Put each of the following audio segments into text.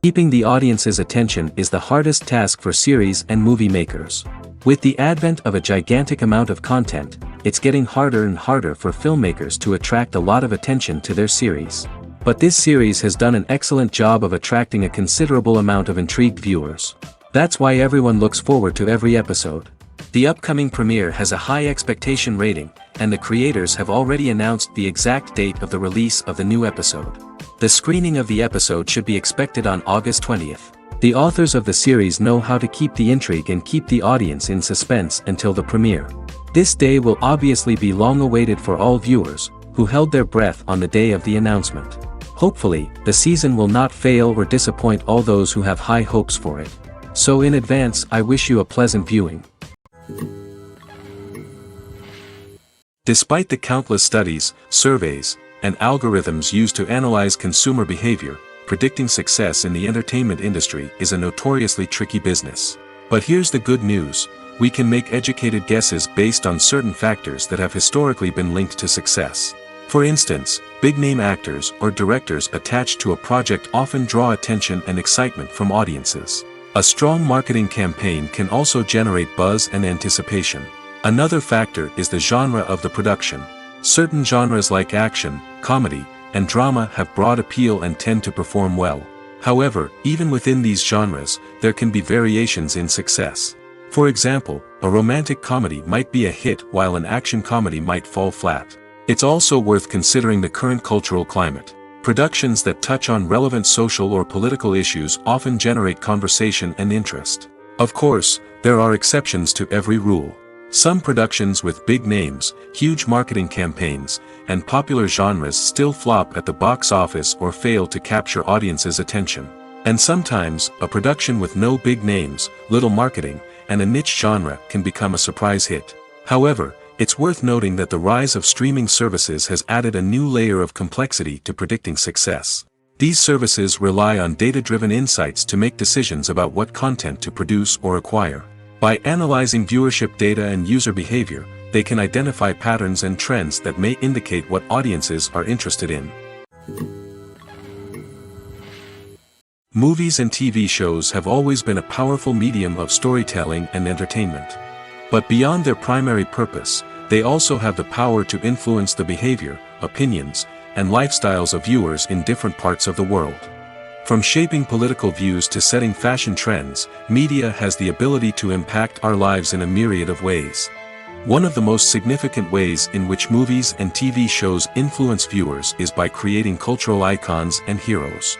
Keeping the audience's attention is the hardest task for series and movie makers. With the advent of a gigantic amount of content, it's getting harder and harder for filmmakers to attract a lot of attention to their series. But this series has done an excellent job of attracting a considerable amount of intrigued viewers. That's why everyone looks forward to every episode. The upcoming premiere has a high expectation rating, and the creators have already announced the exact date of the release of the new episode. The screening of the episode should be expected on August 20th. The authors of the series know how to keep the intrigue and keep the audience in suspense until the premiere. This day will obviously be long awaited for all viewers, who held their breath on the day of the announcement. Hopefully, the season will not fail or disappoint all those who have high hopes for it. So in advance, I wish you a pleasant viewing. Despite the countless studies, surveys, and algorithms used to analyze consumer behavior, predicting success in the entertainment industry is a notoriously tricky business. But here's the good news: we can make educated guesses based on certain factors that have historically been linked to success. For instance, big-name actors or directors attached to a project often draw attention and excitement from audiences. A strong marketing campaign can also generate buzz and anticipation. Another factor is the genre of the production. Certain genres like action, comedy, and drama have broad appeal and tend to perform well. However, even within these genres, there can be variations in success. For example, a romantic comedy might be a hit while an action comedy might fall flat. It's also worth considering the current cultural climate. Productions that touch on relevant social or political issues often generate conversation and interest. Of course, there are exceptions to every rule. Some productions with big names, huge marketing campaigns, and popular genres still flop at the box office or fail to capture audiences' attention. And sometimes, a production with no big names, little marketing, and a niche genre can become a surprise hit. However, it's worth noting that the rise of streaming services has added a new layer of complexity to predicting success. These services rely on data-driven insights to make decisions about what content to produce or acquire. By analyzing viewership data and user behavior, they can identify patterns and trends that may indicate what audiences are interested in. Movies and TV shows have always been a powerful medium of storytelling and entertainment. But beyond their primary purpose, they also have the power to influence the behavior, opinions, and lifestyles of viewers in different parts of the world. From shaping political views to setting fashion trends, media has the ability to impact our lives in a myriad of ways. One of the most significant ways in which movies and TV shows influence viewers is by creating cultural icons and heroes.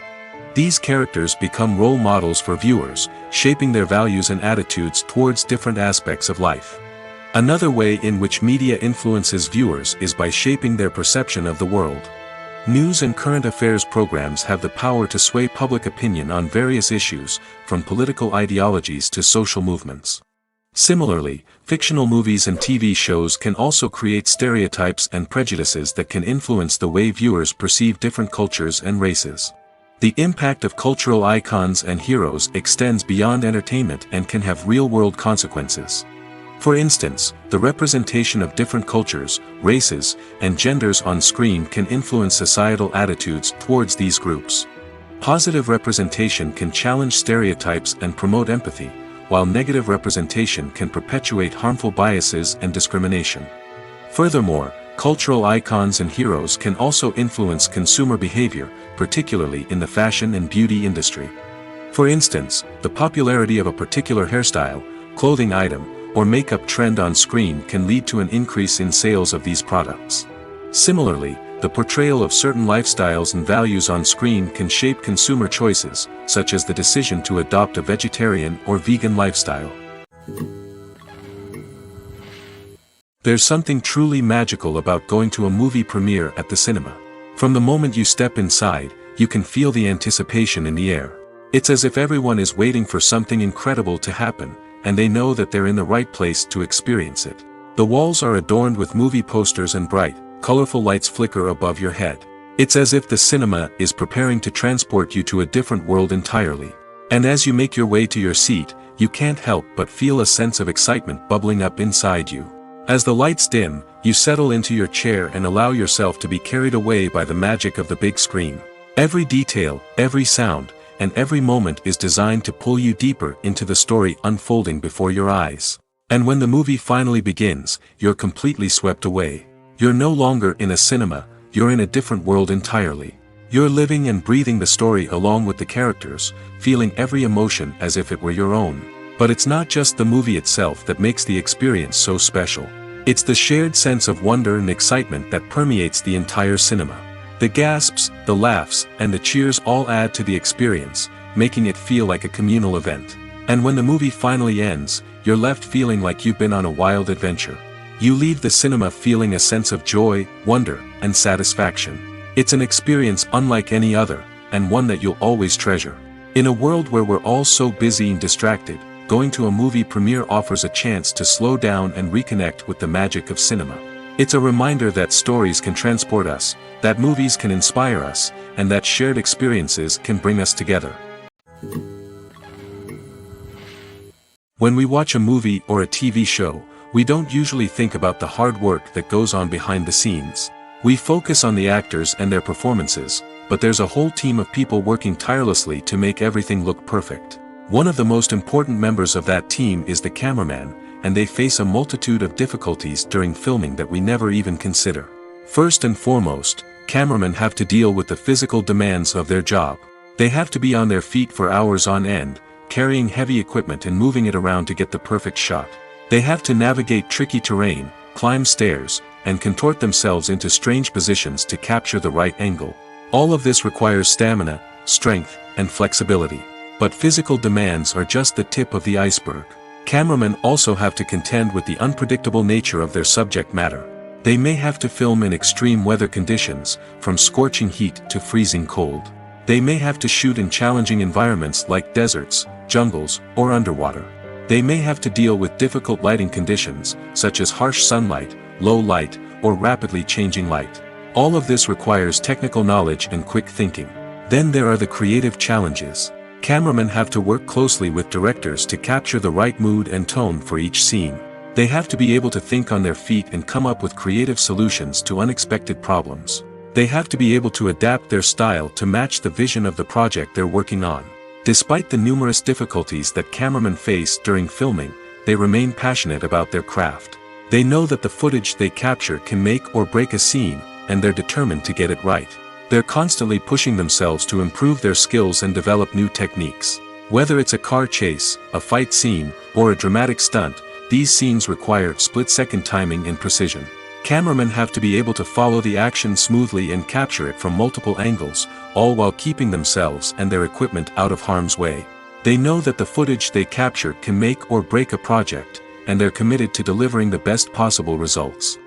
These characters become role models for viewers, shaping their values and attitudes towards different aspects of life. Another way in which media influences viewers is by shaping their perception of the world. News and current affairs programs have the power to sway public opinion on various issues, from political ideologies to social movements. Similarly, fictional movies and TV shows can also create stereotypes and prejudices that can influence the way viewers perceive different cultures and races. The impact of cultural icons and heroes extends beyond entertainment and can have real-world consequences. For instance, the representation of different cultures, races, and genders on screen can influence societal attitudes towards these groups. Positive representation can challenge stereotypes and promote empathy, while negative representation can perpetuate harmful biases and discrimination. Furthermore, cultural icons and heroes can also influence consumer behavior, particularly in the fashion and beauty industry. For instance, the popularity of a particular hairstyle, clothing item, or makeup trend on screen can lead to an increase in sales of these products. Similarly, the portrayal of certain lifestyles and values on screen can shape consumer choices, such as the decision to adopt a vegetarian or vegan lifestyle. There's something truly magical about going to a movie premiere at the cinema. From the moment you step inside, you can feel the anticipation in the air. It's as if everyone is waiting for something incredible to happen, and they know that they're in the right place to experience it. The walls are adorned with movie posters and bright, colorful lights flicker above your head. It's as if the cinema is preparing to transport you to a different world entirely. And as you make your way to your seat, you can't help but feel a sense of excitement bubbling up inside you. As the lights dim, you settle into your chair and allow yourself to be carried away by the magic of the big screen. Every detail, every sound, and every moment is designed to pull you deeper into the story unfolding before your eyes. And when the movie finally begins, you're completely swept away. You're no longer in a cinema, you're in a different world entirely. You're living and breathing the story along with the characters, feeling every emotion as if it were your own. But it's not just the movie itself that makes the experience so special. It's the shared sense of wonder and excitement that permeates the entire cinema. The gasps, the laughs, and the cheers all add to the experience, making it feel like a communal event. And when the movie finally ends, you're left feeling like you've been on a wild adventure. You leave the cinema feeling a sense of joy, wonder, and satisfaction. It's an experience unlike any other, and one that you'll always treasure. In a world where we're all so busy and distracted, going to a movie premiere offers a chance to slow down and reconnect with the magic of cinema. It's a reminder that stories can transport us, that movies can inspire us, and that shared experiences can bring us together. When we watch a movie or a TV show, we don't usually think about the hard work that goes on behind the scenes. We focus on the actors and their performances, but there's a whole team of people working tirelessly to make everything look perfect. One of the most important members of that team is the cameraman, and they face a multitude of difficulties during filming that we never even consider. First and foremost, cameramen have to deal with the physical demands of their job. They have to be on their feet for hours on end, carrying heavy equipment and moving it around to get the perfect shot. They have to navigate tricky terrain, climb stairs, and contort themselves into strange positions to capture the right angle. All of this requires stamina, strength, and flexibility. But physical demands are just the tip of the iceberg. Cameramen also have to contend with the unpredictable nature of their subject matter. They may have to film in extreme weather conditions, from scorching heat to freezing cold. They may have to shoot in challenging environments like deserts, jungles, or underwater. They may have to deal with difficult lighting conditions, such as harsh sunlight, low light, or rapidly changing light. All of this requires technical knowledge and quick thinking. Then there are the creative challenges. Cameramen have to work closely with directors to capture the right mood and tone for each scene. They have to be able to think on their feet and come up with creative solutions to unexpected problems. They have to be able to adapt their style to match the vision of the project they're working on. Despite the numerous difficulties that cameramen face during filming, they remain passionate about their craft. They know that the footage they capture can make or break a scene, and they're determined to get it right. They're constantly pushing themselves to improve their skills and develop new techniques. Whether it's a car chase, a fight scene, or a dramatic stunt, these scenes require split-second timing and precision. Cameramen have to be able to follow the action smoothly and capture it from multiple angles, all while keeping themselves and their equipment out of harm's way. They know that the footage they capture can make or break a project, and they're committed to delivering the best possible results.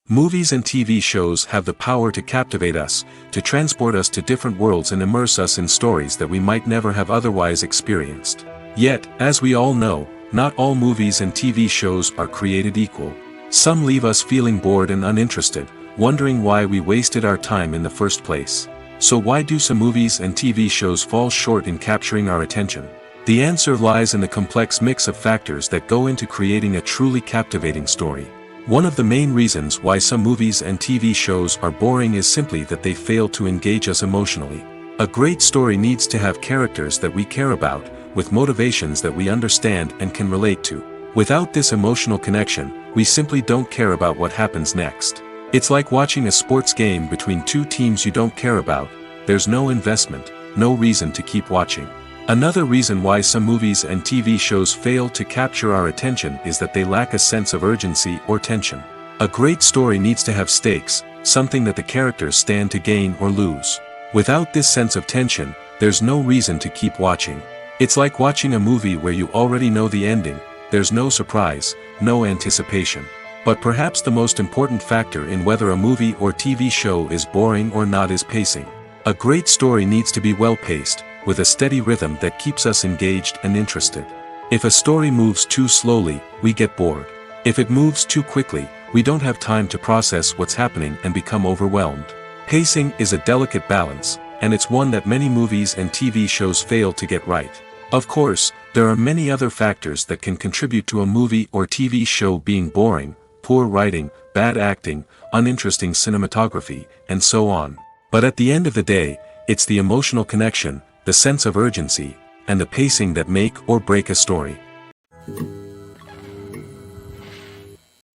Movies and TV shows have the power to captivate us, to transport us to different worlds and immerse us in stories that we might never have otherwise experienced. Yet, as we all know, not all movies and TV shows are created equal. Some leave us feeling bored and uninterested, wondering why we wasted our time in the first place. So why do some movies and TV shows fall short in capturing our attention? The answer lies in the complex mix of factors that go into creating a truly captivating story. One of the main reasons why some movies and TV shows are boring is simply that they fail to engage us emotionally. A great story needs to have characters that we care about, with motivations that we understand and can relate to. Without this emotional connection, we simply don't care about what happens next. It's like watching a sports game between two teams you don't care about. There's no investment, no reason to keep watching. Another reason why some movies and TV shows fail to capture our attention is that they lack a sense of urgency or tension. A great story needs to have stakes, something that the characters stand to gain or lose. Without this sense of tension, there's no reason to keep watching. It's like watching a movie where you already know the ending. There's no surprise, no anticipation. But perhaps the most important factor in whether a movie or TV show is boring or not is pacing. A great story needs to be well-paced, with a steady rhythm that keeps us engaged and interested. If a story moves too slowly, we get bored. If it moves too quickly, we don't have time to process what's happening and become overwhelmed. Pacing is a delicate balance, and it's one that many movies and TV shows fail to get right. Of course, there are many other factors that can contribute to a movie or TV show being boring: poor writing, bad acting, uninteresting cinematography, and so on. But at the end of the day, it's the emotional connection, the sense of urgency, and the pacing that make or break a story.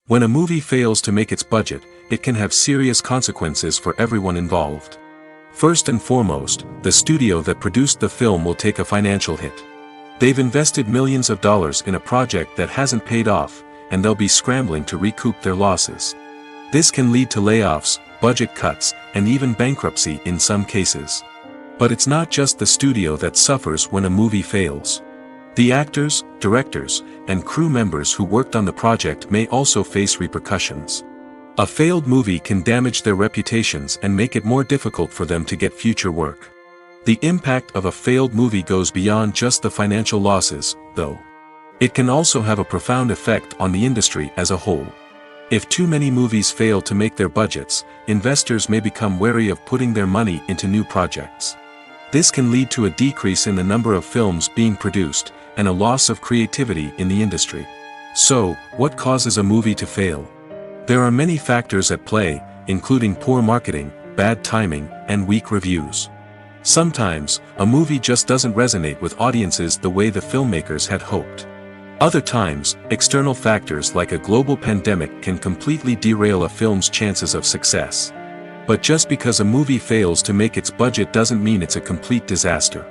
When a movie fails to make its budget, it can have serious consequences for everyone involved. First and foremost, the studio that produced the film will take a financial hit. They've invested millions of dollars in a project that hasn't paid off, and they'll be scrambling to recoup their losses. This can lead to layoffs, budget cuts, and even bankruptcy in some cases. But it's not just the studio that suffers when a movie fails. The actors, directors, and crew members who worked on the project may also face repercussions. A failed movie can damage their reputations and make it more difficult for them to get future work. The impact of a failed movie goes beyond just the financial losses, though. It can also have a profound effect on the industry as a whole. If too many movies fail to make their budgets, investors may become wary of putting their money into new projects. This can lead to a decrease in the number of films being produced, and a loss of creativity in the industry. So, what causes a movie to fail? There are many factors at play, including poor marketing, bad timing, and weak reviews. Sometimes, a movie just doesn't resonate with audiences the way the filmmakers had hoped. Other times, external factors like a global pandemic can completely derail a film's chances of success. But just because a movie fails to make its budget doesn't mean it's a complete disaster.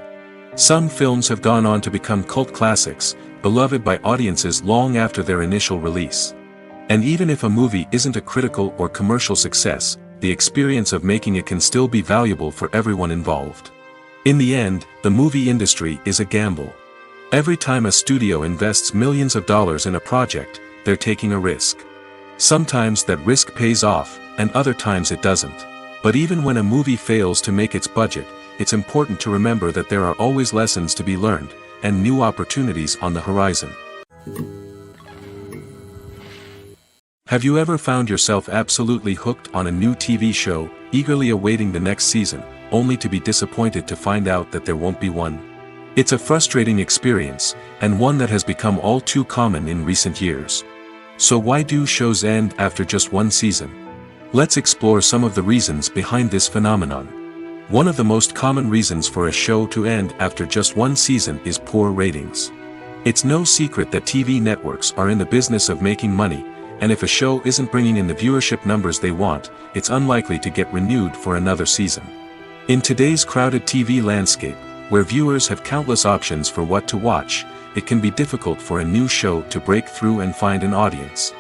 Some films have gone on to become cult classics, beloved by audiences long after their initial release. And even if a movie isn't a critical or commercial success, the experience of making it can still be valuable for everyone involved. In the end, the movie industry is a gamble. Every time a studio invests millions of dollars in a project, they're taking a risk. Sometimes that risk pays off, and other times it doesn't. But even when a movie fails to make its budget, it's important to remember that there are always lessons to be learned, and new opportunities on the horizon. Have you ever found yourself absolutely hooked on a new TV show, eagerly awaiting the next season, only to be disappointed to find out that there won't be one? It's a frustrating experience, and one that has become all too common in recent years. So why do shows end after just one season? Let's explore some of the reasons behind this phenomenon. One of the most common reasons for a show to end after just one season is poor ratings. It's no secret that TV networks are in the business of making money, and if a show isn't bringing in the viewership numbers they want, it's unlikely to get renewed for another season. In today's crowded TV landscape, where viewers have countless options for what to watch, it can be difficult for a new show to break through and find an audience.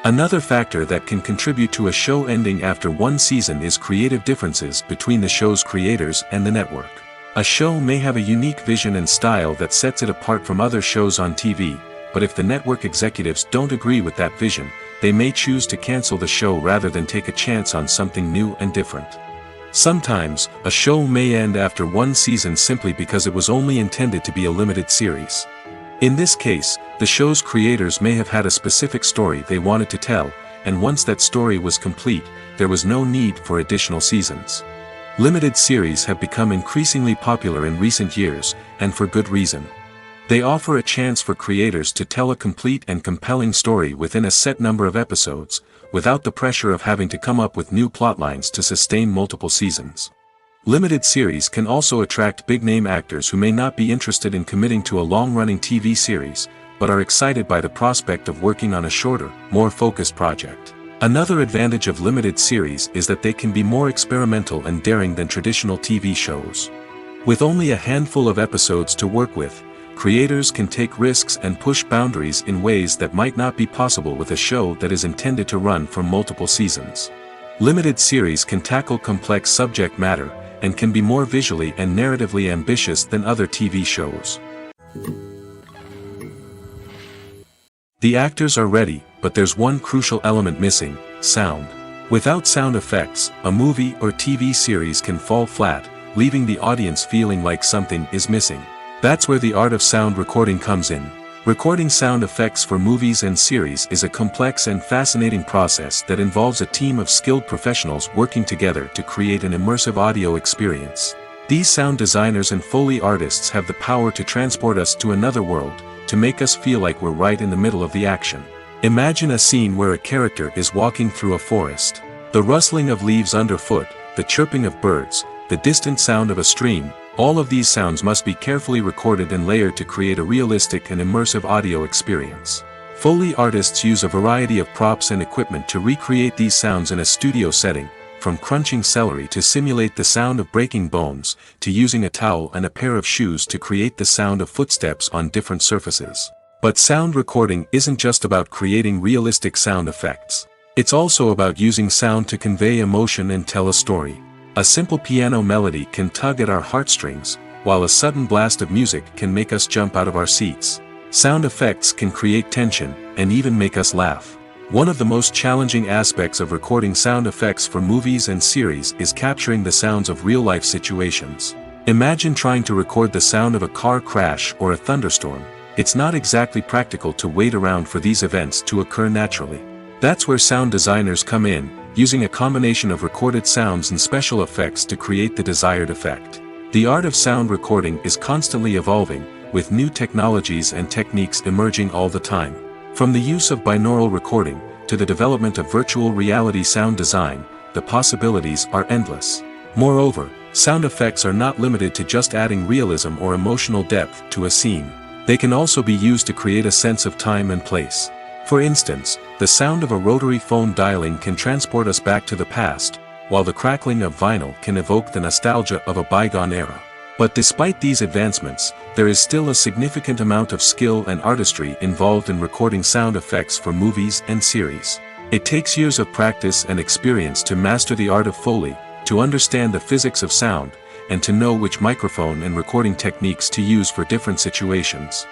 Another factor that can contribute to a show ending after one season is creative differences between the show's creators and the network. A show may have a unique vision and style that sets it apart from other shows on TV, but if the network executives don't agree with that vision, they may choose to cancel the show rather than take a chance on something new and different. Sometimes, a show may end after one season simply because it was only intended to be a limited series. In this case, the show's creators may have had a specific story they wanted to tell, and once that story was complete, there was no need for additional seasons. Limited series have become increasingly popular in recent years, and for good reason. They offer a chance for creators to tell a complete and compelling story within a set number of episodes, without the pressure of having to come up with new plotlines to sustain multiple seasons. Limited series can also attract big-name actors who may not be interested in committing to a long-running TV series, but are excited by the prospect of working on a shorter, more focused project. Another advantage of limited series is that they can be more experimental and daring than traditional TV shows. With only a handful of episodes to work with, creators can take risks and push boundaries in ways that might not be possible with a show that is intended to run for multiple seasons. Limited series can tackle complex subject matter, and can be more visually and narratively ambitious than other TV shows. The actors are ready, but there's one crucial element missing: sound. Without sound effects, a movie or TV series can fall flat, leaving the audience feeling like something is missing. That's where the art of sound recording comes in. Recording sound effects for movies and series is a complex and fascinating process that involves a team of skilled professionals working together to create an immersive audio experience. These sound designers and Foley artists have the power to transport us to another world, to make us feel like we're right in the middle of the action. Imagine a scene where a character is walking through a forest. The rustling of leaves underfoot, the chirping of birds, the distant sound of a stream, all of these sounds must be carefully recorded and layered to create a realistic and immersive audio experience. Foley artists use a variety of props and equipment to recreate these sounds in a studio setting, from crunching celery to simulate the sound of breaking bones, to using a towel and a pair of shoes to create the sound of footsteps on different surfaces. But sound recording isn't just about creating realistic sound effects. It's also about using sound to convey emotion and tell a story. A simple piano melody can tug at our heartstrings, while a sudden blast of music can make us jump out of our seats. Sound effects can create tension, and even make us laugh. One of the most challenging aspects of recording sound effects for movies and series is capturing the sounds of real-life situations. Imagine trying to record the sound of a car crash or a thunderstorm. It's not exactly practical to wait around for these events to occur naturally. That's where sound designers come in, using a combination of recorded sounds and special effects to create the desired effect. The art of sound recording is constantly evolving, with new technologies and techniques emerging all the time. From the use of binaural recording, to the development of virtual reality sound design, the possibilities are endless. Moreover, sound effects are not limited to just adding realism or emotional depth to a scene. They can also be used to create a sense of time and place. For instance, the sound of a rotary phone dialing can transport us back to the past, while the crackling of vinyl can evoke the nostalgia of a bygone era. But despite these advancements, there is still a significant amount of skill and artistry involved in recording sound effects for movies and series. It takes years of practice and experience to master the art of Foley, to understand the physics of sound, and to know which microphone and recording techniques to use for different situations.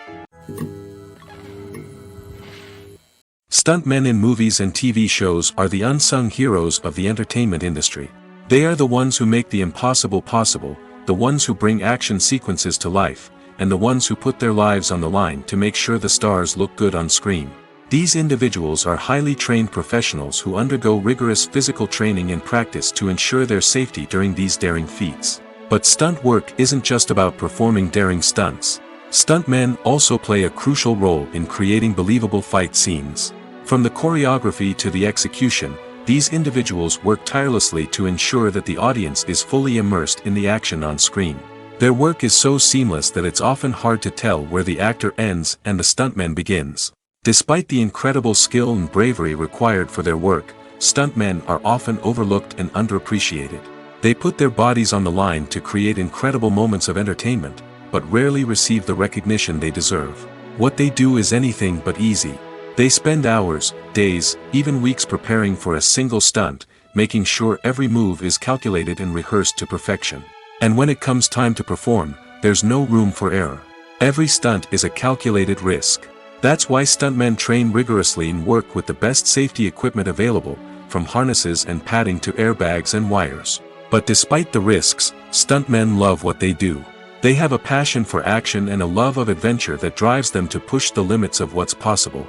Stuntmen in movies and TV shows are the unsung heroes of the entertainment industry. They are the ones who make the impossible possible, the ones who bring action sequences to life, and the ones who put their lives on the line to make sure the stars look good on screen. These individuals are highly trained professionals who undergo rigorous physical training and practice to ensure their safety during these daring feats. But stunt work isn't just about performing daring stunts. Stuntmen also play a crucial role in creating believable fight scenes. From the choreography to the execution, these individuals work tirelessly to ensure that the audience is fully immersed in the action on screen. Their work is so seamless that it's often hard to tell where the actor ends and the stuntman begins. Despite the incredible skill and bravery required for their work, stuntmen are often overlooked and underappreciated. They put their bodies on the line to create incredible moments of entertainment, but rarely receive the recognition they deserve. What they do is anything but easy. They spend hours, days, even weeks preparing for a single stunt, making sure every move is calculated and rehearsed to perfection. And when it comes time to perform, there's no room for error. Every stunt is a calculated risk. That's why stuntmen train rigorously and work with the best safety equipment available, from harnesses and padding to airbags and wires. But despite the risks, stuntmen love what they do. They have a passion for action and a love of adventure that drives them to push the limits of what's possible.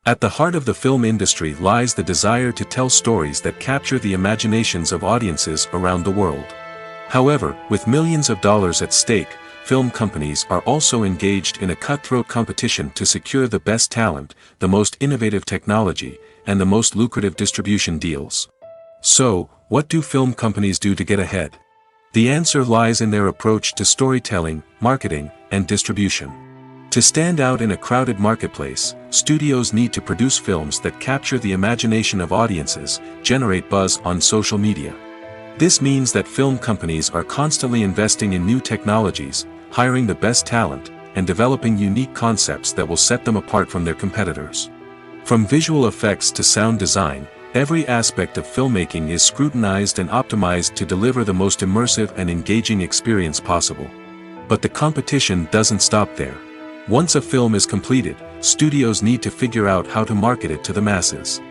At the heart of the film industry lies the desire to tell stories that capture the imaginations of audiences around the world. However, with millions of dollars at stake, film companies are also engaged in a cutthroat competition to secure the best talent, the most innovative technology, and the most lucrative distribution deals. So, what do film companies do to get ahead? The answer lies in their approach to storytelling, marketing, and distribution. To stand out in a crowded marketplace, studios need to produce films that capture the imagination of audiences, generate buzz on social media. This means that film companies are constantly investing in new technologies, hiring the best talent, and developing unique concepts that will set them apart from their competitors. From visual effects to sound design, every aspect of filmmaking is scrutinized and optimized to deliver the most immersive and engaging experience possible. But the competition doesn't stop there. Once a film is completed, studios need to figure out how to market it to the masses.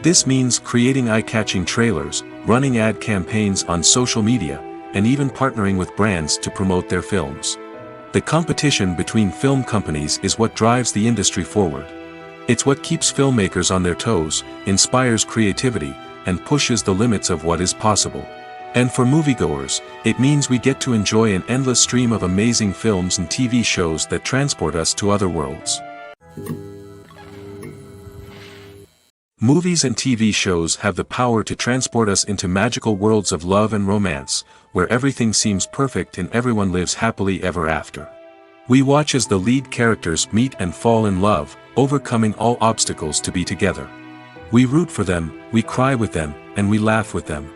This means creating eye-catching trailers, running ad campaigns on social media, and even partnering with brands to promote their films. The competition between film companies is what drives the industry forward. It's what keeps filmmakers on their toes, inspires creativity, and pushes the limits of what is possible. And for moviegoers, it means we get to enjoy an endless stream of amazing films and TV shows that transport us to other worlds. Movies and TV shows have the power to transport us into magical worlds of love and romance, where everything seems perfect and everyone lives happily ever after. We watch as the lead characters meet and fall in love, overcoming all obstacles to be together. We root for them, we cry with them, and we laugh with them.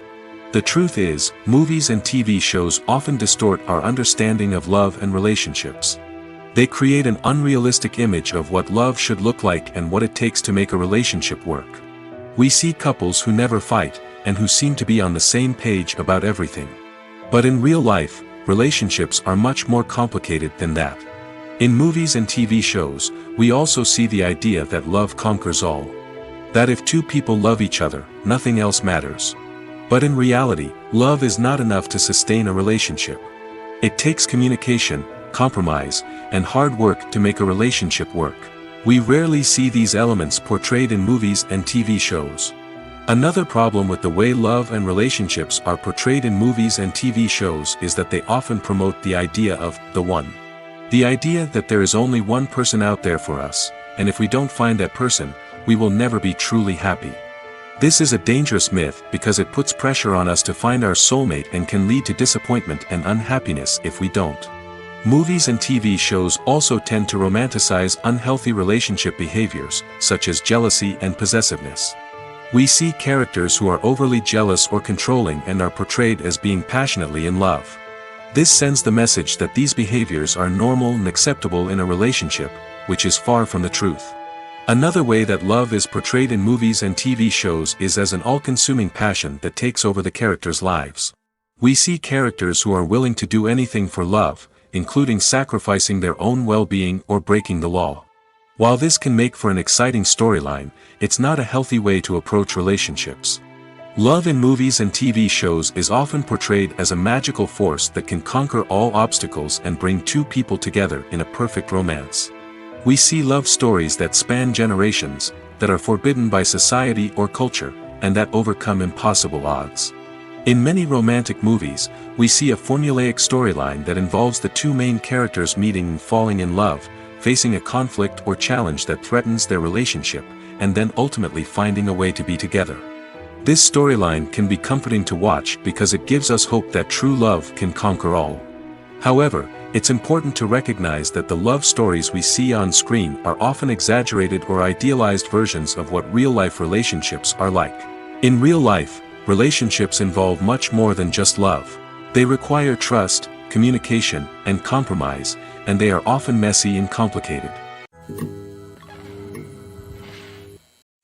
The truth is, movies and TV shows often distort our understanding of love and relationships. They create an unrealistic image of what love should look like and what it takes to make a relationship work. We see couples who never fight, and who seem to be on the same page about everything. But in real life, relationships are much more complicated than that. In movies and TV shows, we also see the idea that love conquers all. That if two people love each other, nothing else matters. But in reality, love is not enough to sustain a relationship. It takes communication, compromise, and hard work to make a relationship work. We rarely see these elements portrayed in movies and TV shows. Another problem with the way love and relationships are portrayed in movies and TV shows is that they often promote the idea of the one. The idea that there is only one person out there for us, and if we don't find that person, we will never be truly happy. This is a dangerous myth because it puts pressure on us to find our soulmate and can lead to disappointment and unhappiness if we don't. Movies and TV shows also tend to romanticize unhealthy relationship behaviors, such as jealousy and possessiveness. We see characters who are overly jealous or controlling and are portrayed as being passionately in love. This sends the message that these behaviors are normal and acceptable in a relationship, which is far from the truth. Another way that love is portrayed in movies and TV shows is as an all-consuming passion that takes over the characters' lives. We see characters who are willing to do anything for love, including sacrificing their own well-being or breaking the law. While this can make for an exciting storyline, it's not a healthy way to approach relationships. Love in movies and TV shows is often portrayed as a magical force that can conquer all obstacles and bring two people together in a perfect romance. We see love stories that span generations, that are forbidden by society or culture, and that overcome impossible odds. In many romantic movies, we see a formulaic storyline that involves the two main characters meeting and falling in love, facing a conflict or challenge that threatens their relationship, and then ultimately finding a way to be together. This storyline can be comforting to watch because it gives us hope that true love can conquer all. However, it's important to recognize that the love stories we see on screen are often exaggerated or idealized versions of what real-life relationships are like. In real life, relationships involve much more than just love. They require trust, communication, and compromise, and they are often messy and complicated.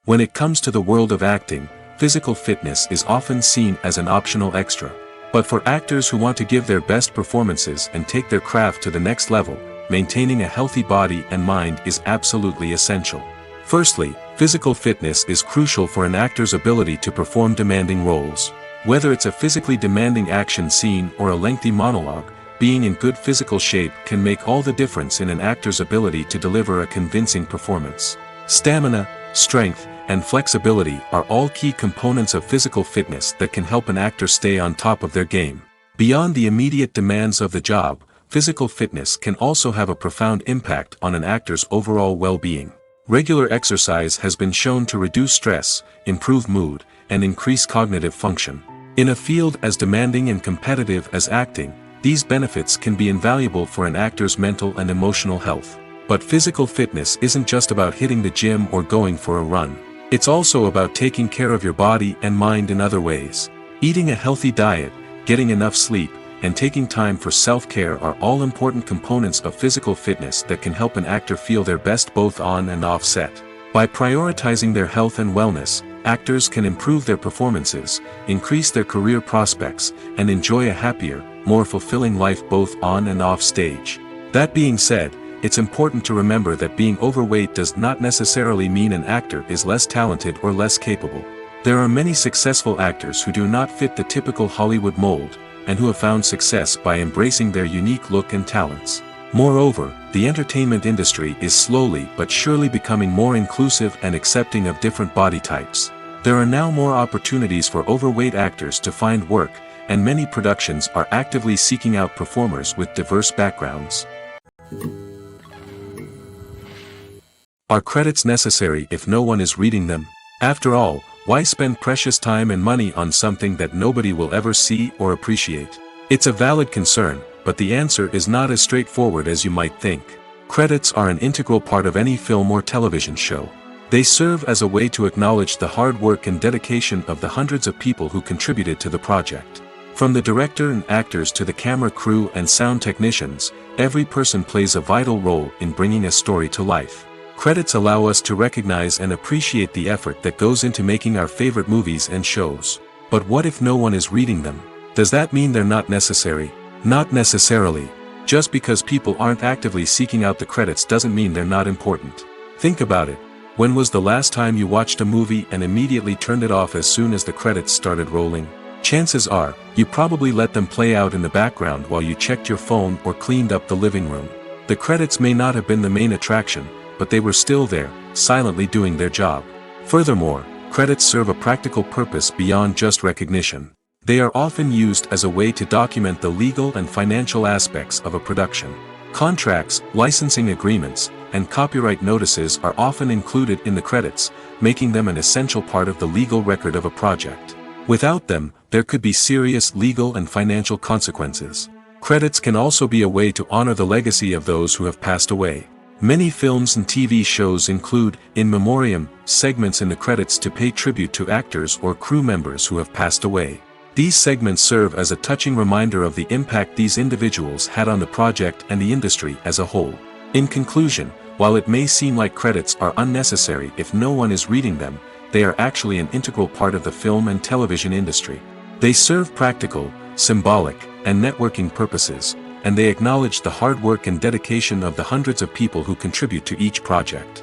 When it comes to the world of acting, physical fitness is often seen as an optional extra. But for actors who want to give their best performances and take their craft to the next level, maintaining a healthy body and mind is absolutely essential. Firstly, physical fitness is crucial for an actor's ability to perform demanding roles. Whether it's a physically demanding action scene or a lengthy monologue, being in good physical shape can make all the difference in an actor's ability to deliver a convincing performance. Stamina, strength, and flexibility are all key components of physical fitness that can help an actor stay on top of their game. Beyond the immediate demands of the job, physical fitness can also have a profound impact on an actor's overall well-being. Regular exercise has been shown to reduce stress, improve mood, and increase cognitive function. In a field as demanding and competitive as acting, these benefits can be invaluable for an actor's mental and emotional health. But physical fitness isn't just about hitting the gym or going for a run. It's also about taking care of your body and mind in other ways. Eating a healthy diet, getting enough sleep, and taking time for self-care are all important components of physical fitness that can help an actor feel their best both on and off set. By prioritizing their health and wellness, actors can improve their performances, increase their career prospects, and enjoy a happier, more fulfilling life both on and off stage. That being said, it's important to remember that being overweight does not necessarily mean an actor is less talented or less capable. There are many successful actors who do not fit the typical Hollywood mold, and who have found success by embracing their unique look and talents. Moreover, the entertainment industry is slowly but surely becoming more inclusive and accepting of different body types. There are now more opportunities for overweight actors to find work, and many productions are actively seeking out performers with diverse backgrounds. Are credits necessary if no one is reading them? After all, why spend precious time and money on something that nobody will ever see or appreciate? It's a valid concern, but the answer is not as straightforward as you might think. Credits are an integral part of any film or television show. They serve as a way to acknowledge the hard work and dedication of the hundreds of people who contributed to the project. From the director and actors to the camera crew and sound technicians, every person plays a vital role in bringing a story to life. Credits allow us to recognize and appreciate the effort that goes into making our favorite movies and shows. But what if no one is reading them? Does that mean they're not necessary? Not necessarily. Just because people aren't actively seeking out the credits doesn't mean they're not important. Think about it. When was the last time you watched a movie and immediately turned it off as soon as the credits started rolling? Chances are, you probably let them play out in the background while you checked your phone or cleaned up the living room. The credits may not have been the main attraction, but they were still there, silently doing their job. Furthermore, credits serve a practical purpose beyond just recognition. They are often used as a way to document the legal and financial aspects of a production. Contracts, licensing agreements, and copyright notices are often included in the credits, making them an essential part of the legal record of a project. Without them, there could be serious legal and financial consequences. Credits can also be a way to honor the legacy of those who have passed away. Many films and TV shows include, in memoriam, segments in the credits to pay tribute to actors or crew members who have passed away. These segments serve as a touching reminder of the impact these individuals had on the project and the industry as a whole. In conclusion, while it may seem like credits are unnecessary if no one is reading them, they are actually an integral part of the film and television industry. They serve practical, symbolic, and networking purposes, and they acknowledge the hard work and dedication of the hundreds of people who contribute to each project.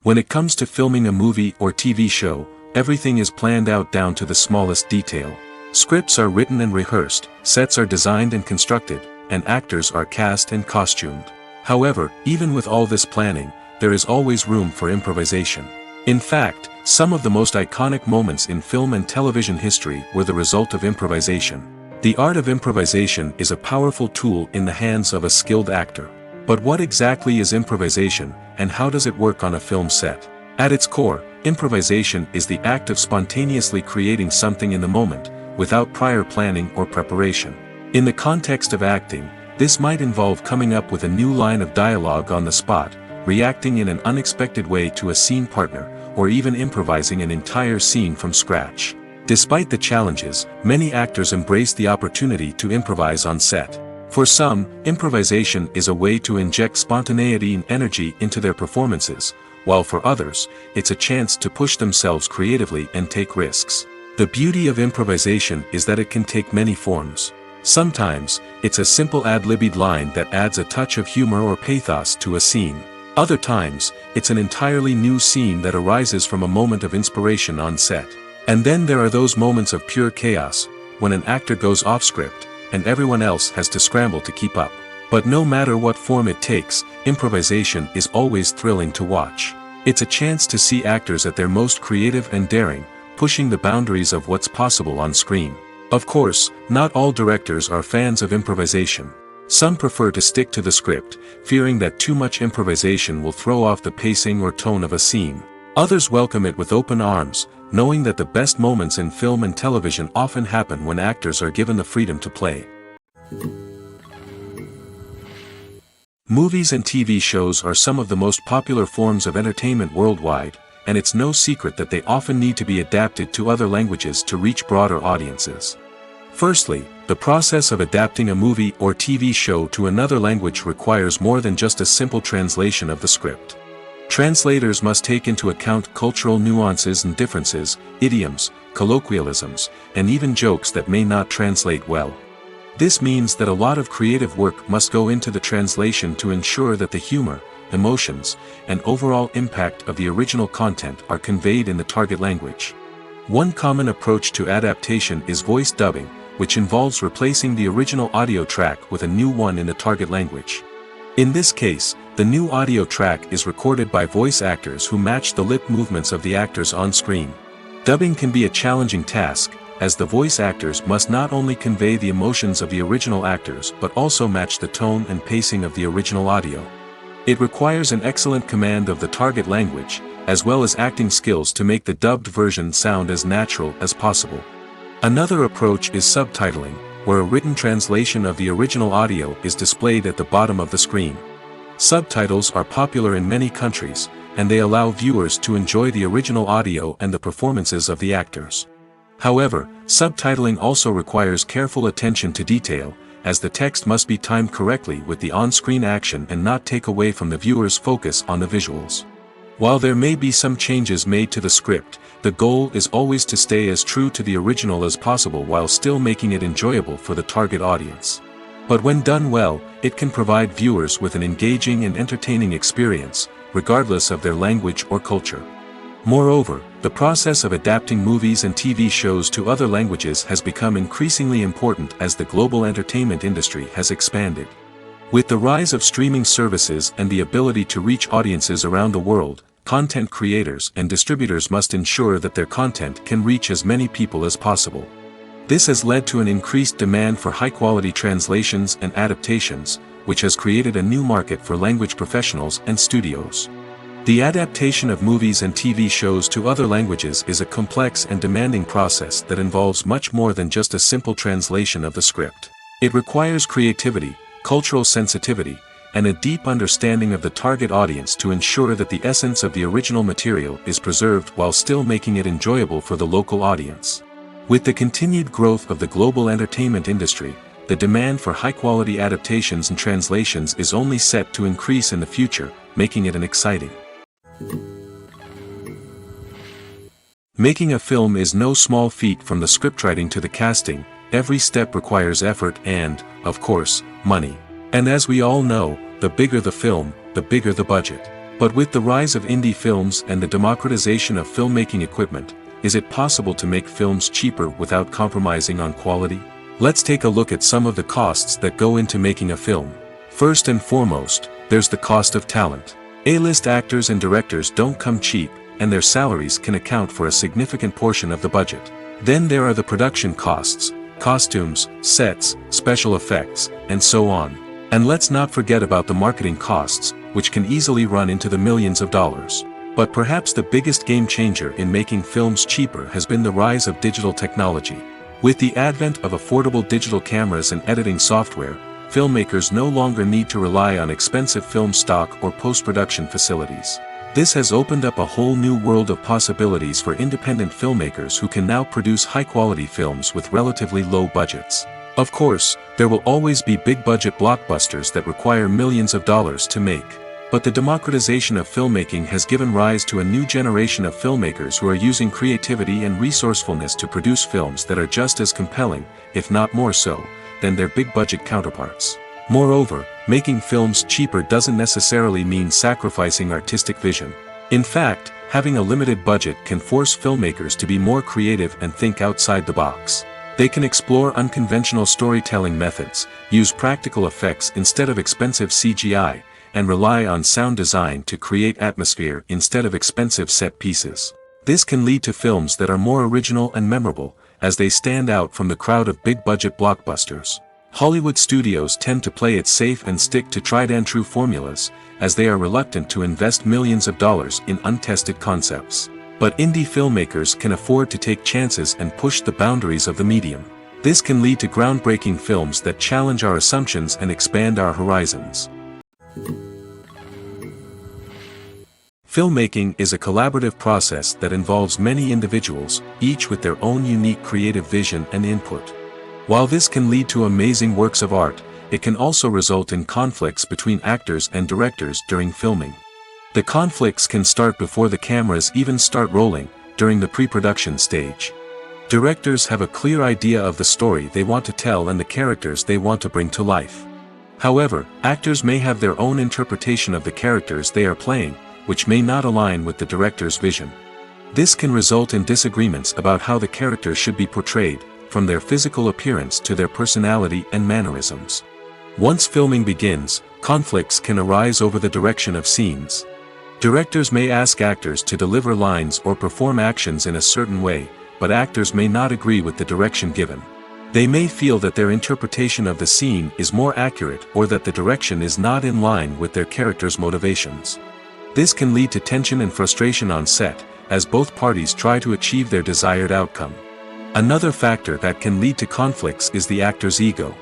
When it comes to filming a movie or TV show, everything is planned out down to the smallest detail. Scripts are written and rehearsed, sets are designed and constructed, and actors are cast and costumed. However, even with all this planning, there is always room for improvisation. In fact, some of the most iconic moments in film and television history were the result of improvisation. The art of improvisation is a powerful tool in the hands of a skilled actor. But what exactly is improvisation, and how does it work on a film set? At its core, improvisation is the act of spontaneously creating something in the moment, without prior planning or preparation. In the context of acting, this might involve coming up with a new line of dialogue on the spot, reacting in an unexpected way to a scene partner, or even improvising an entire scene from scratch. Despite the challenges, many actors embrace the opportunity to improvise on set. For some, improvisation is a way to inject spontaneity and energy into their performances, while for others, it's a chance to push themselves creatively and take risks. The beauty of improvisation is that it can take many forms. Sometimes, it's a simple ad-libbed line that adds a touch of humor or pathos to a scene. Other times, it's an entirely new scene that arises from a moment of inspiration on set. And then there are those moments of pure chaos, when an actor goes off script, and everyone else has to scramble to keep up. But no matter what form it takes, improvisation is always thrilling to watch. It's a chance to see actors at their most creative and daring, pushing the boundaries of what's possible on screen. Of course, not all directors are fans of improvisation. Some prefer to stick to the script, fearing that too much improvisation will throw off the pacing or tone of a scene. Others welcome it with open arms, knowing that the best moments in film and television often happen when actors are given the freedom to play. Movies and TV shows are some of the most popular forms of entertainment worldwide, and it's no secret that they often need to be adapted to other languages to reach broader audiences. Firstly, the process of adapting a movie or TV show to another language requires more than just a simple translation of the script. Translators must take into account cultural nuances and differences, idioms, colloquialisms, and even jokes that may not translate well. This means that a lot of creative work must go into the translation to ensure that the humor, emotions, and overall impact of the original content are conveyed in the target language. One common approach to adaptation is voice dubbing, which involves replacing the original audio track with a new one in the target language. In this case, the new audio track is recorded by voice actors who match the lip movements of the actors on screen. Dubbing can be a challenging task, as the voice actors must not only convey the emotions of the original actors but also match the tone and pacing of the original audio. It requires an excellent command of the target language, as well as acting skills to make the dubbed version sound as natural as possible. Another approach is subtitling, where a written translation of the original audio is displayed at the bottom of the screen. Subtitles are popular in many countries, and they allow viewers to enjoy the original audio and the performances of the actors. However, subtitling also requires careful attention to detail, as the text must be timed correctly with the on-screen action and not take away from the viewer's focus on the visuals. While there may be some changes made to the script, the goal is always to stay as true to the original as possible while still making it enjoyable for the target audience. But when done well, it can provide viewers with an engaging and entertaining experience, regardless of their language or culture. Moreover, the process of adapting movies and TV shows to other languages has become increasingly important as the global entertainment industry has expanded. With the rise of streaming services and the ability to reach audiences around the world, content creators and distributors must ensure that their content can reach as many people as possible. This has led to an increased demand for high-quality translations and adaptations, which has created a new market for language professionals and studios. The adaptation of movies and TV shows to other languages is a complex and demanding process that involves much more than just a simple translation of the script. It requires creativity, cultural sensitivity, and a deep understanding of the target audience to ensure that the essence of the original material is preserved while still making it enjoyable for the local audience. With the continued growth of the global entertainment industry, the demand for high-quality adaptations and translations is only set to increase in the future, making it an exciting. Making a film is no small feat. From the scriptwriting to the casting, every step requires effort and, of course, money. And as we all know, the bigger the film, the bigger the budget. But with the rise of indie films and the democratization of filmmaking equipment, is it possible to make films cheaper without compromising on quality? Let's take a look at some of the costs that go into making a film. First and foremost, there's the cost of talent. A-list actors and directors don't come cheap, and their salaries can account for a significant portion of the budget. Then there are the production costs, costumes, sets, special effects, and so on. And let's not forget about the marketing costs, which can easily run into the millions of dollars. But perhaps the biggest game changer in making films cheaper has been the rise of digital technology. With the advent of affordable digital cameras and editing software, filmmakers no longer need to rely on expensive film stock or post-production facilities. This has opened up a whole new world of possibilities for independent filmmakers who can now produce high-quality films with relatively low budgets. Of course, there will always be big-budget blockbusters that require millions of dollars to make. But the democratization of filmmaking has given rise to a new generation of filmmakers who are using creativity and resourcefulness to produce films that are just as compelling, if not more so, than their big-budget counterparts. Moreover, making films cheaper doesn't necessarily mean sacrificing artistic vision. In fact, having a limited budget can force filmmakers to be more creative and think outside the box. They can explore unconventional storytelling methods, use practical effects instead of expensive CGI, and rely on sound design to create atmosphere instead of expensive set pieces. This can lead to films that are more original and memorable, as they stand out from the crowd of big-budget blockbusters. Hollywood studios tend to play it safe and stick to tried-and-true formulas, as they are reluctant to invest millions of dollars in untested concepts. But indie filmmakers can afford to take chances and push the boundaries of the medium. This can lead to groundbreaking films that challenge our assumptions and expand our horizons. Filmmaking is a collaborative process that involves many individuals, each with their own unique creative vision and input. While this can lead to amazing works of art, it can also result in conflicts between actors and directors during filming. The conflicts can start before the cameras even start rolling, during the pre-production stage. Directors have a clear idea of the story they want to tell and the characters they want to bring to life. However, actors may have their own interpretation of the characters they are playing, which may not align with the director's vision. This can result in disagreements about how the characters should be portrayed, from their physical appearance to their personality and mannerisms. Once filming begins, conflicts can arise over the direction of scenes. Directors may ask actors to deliver lines or perform actions in a certain way, but actors may not agree with the direction given. They may feel that their interpretation of the scene is more accurate or that the direction is not in line with their character's motivations. This can lead to tension and frustration on set, as both parties try to achieve their desired outcome. Another factor that can lead to conflicts is the actor's ego.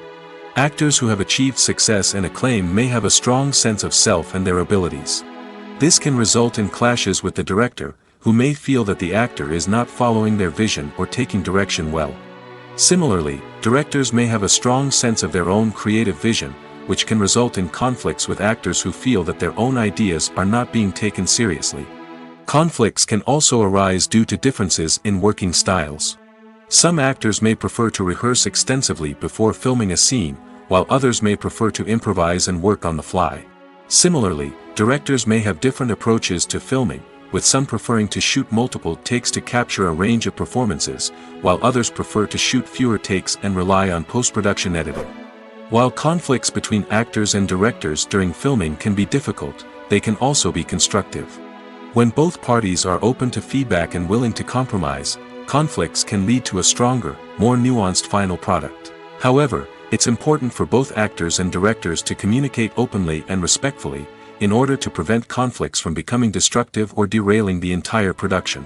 Actors who have achieved success and acclaim may have a strong sense of self and their abilities. This can result in clashes with the director, who may feel that the actor is not following their vision or taking direction well. Similarly, directors may have a strong sense of their own creative vision, which can result in conflicts with actors who feel that their own ideas are not being taken seriously. Conflicts can also arise due to differences in working styles. Some actors may prefer to rehearse extensively before filming a scene, while others may prefer to improvise and work on the fly. Similarly, directors may have different approaches to filming, with some preferring to shoot multiple takes to capture a range of performances, while others prefer to shoot fewer takes and rely on post-production editing. While conflicts between actors and directors during filming can be difficult, they can also be constructive. When both parties are open to feedback and willing to compromise, conflicts can lead to a stronger, more nuanced final product. However, it's important for both actors and directors to communicate openly and respectfully, in order to prevent conflicts from becoming destructive or derailing the entire production.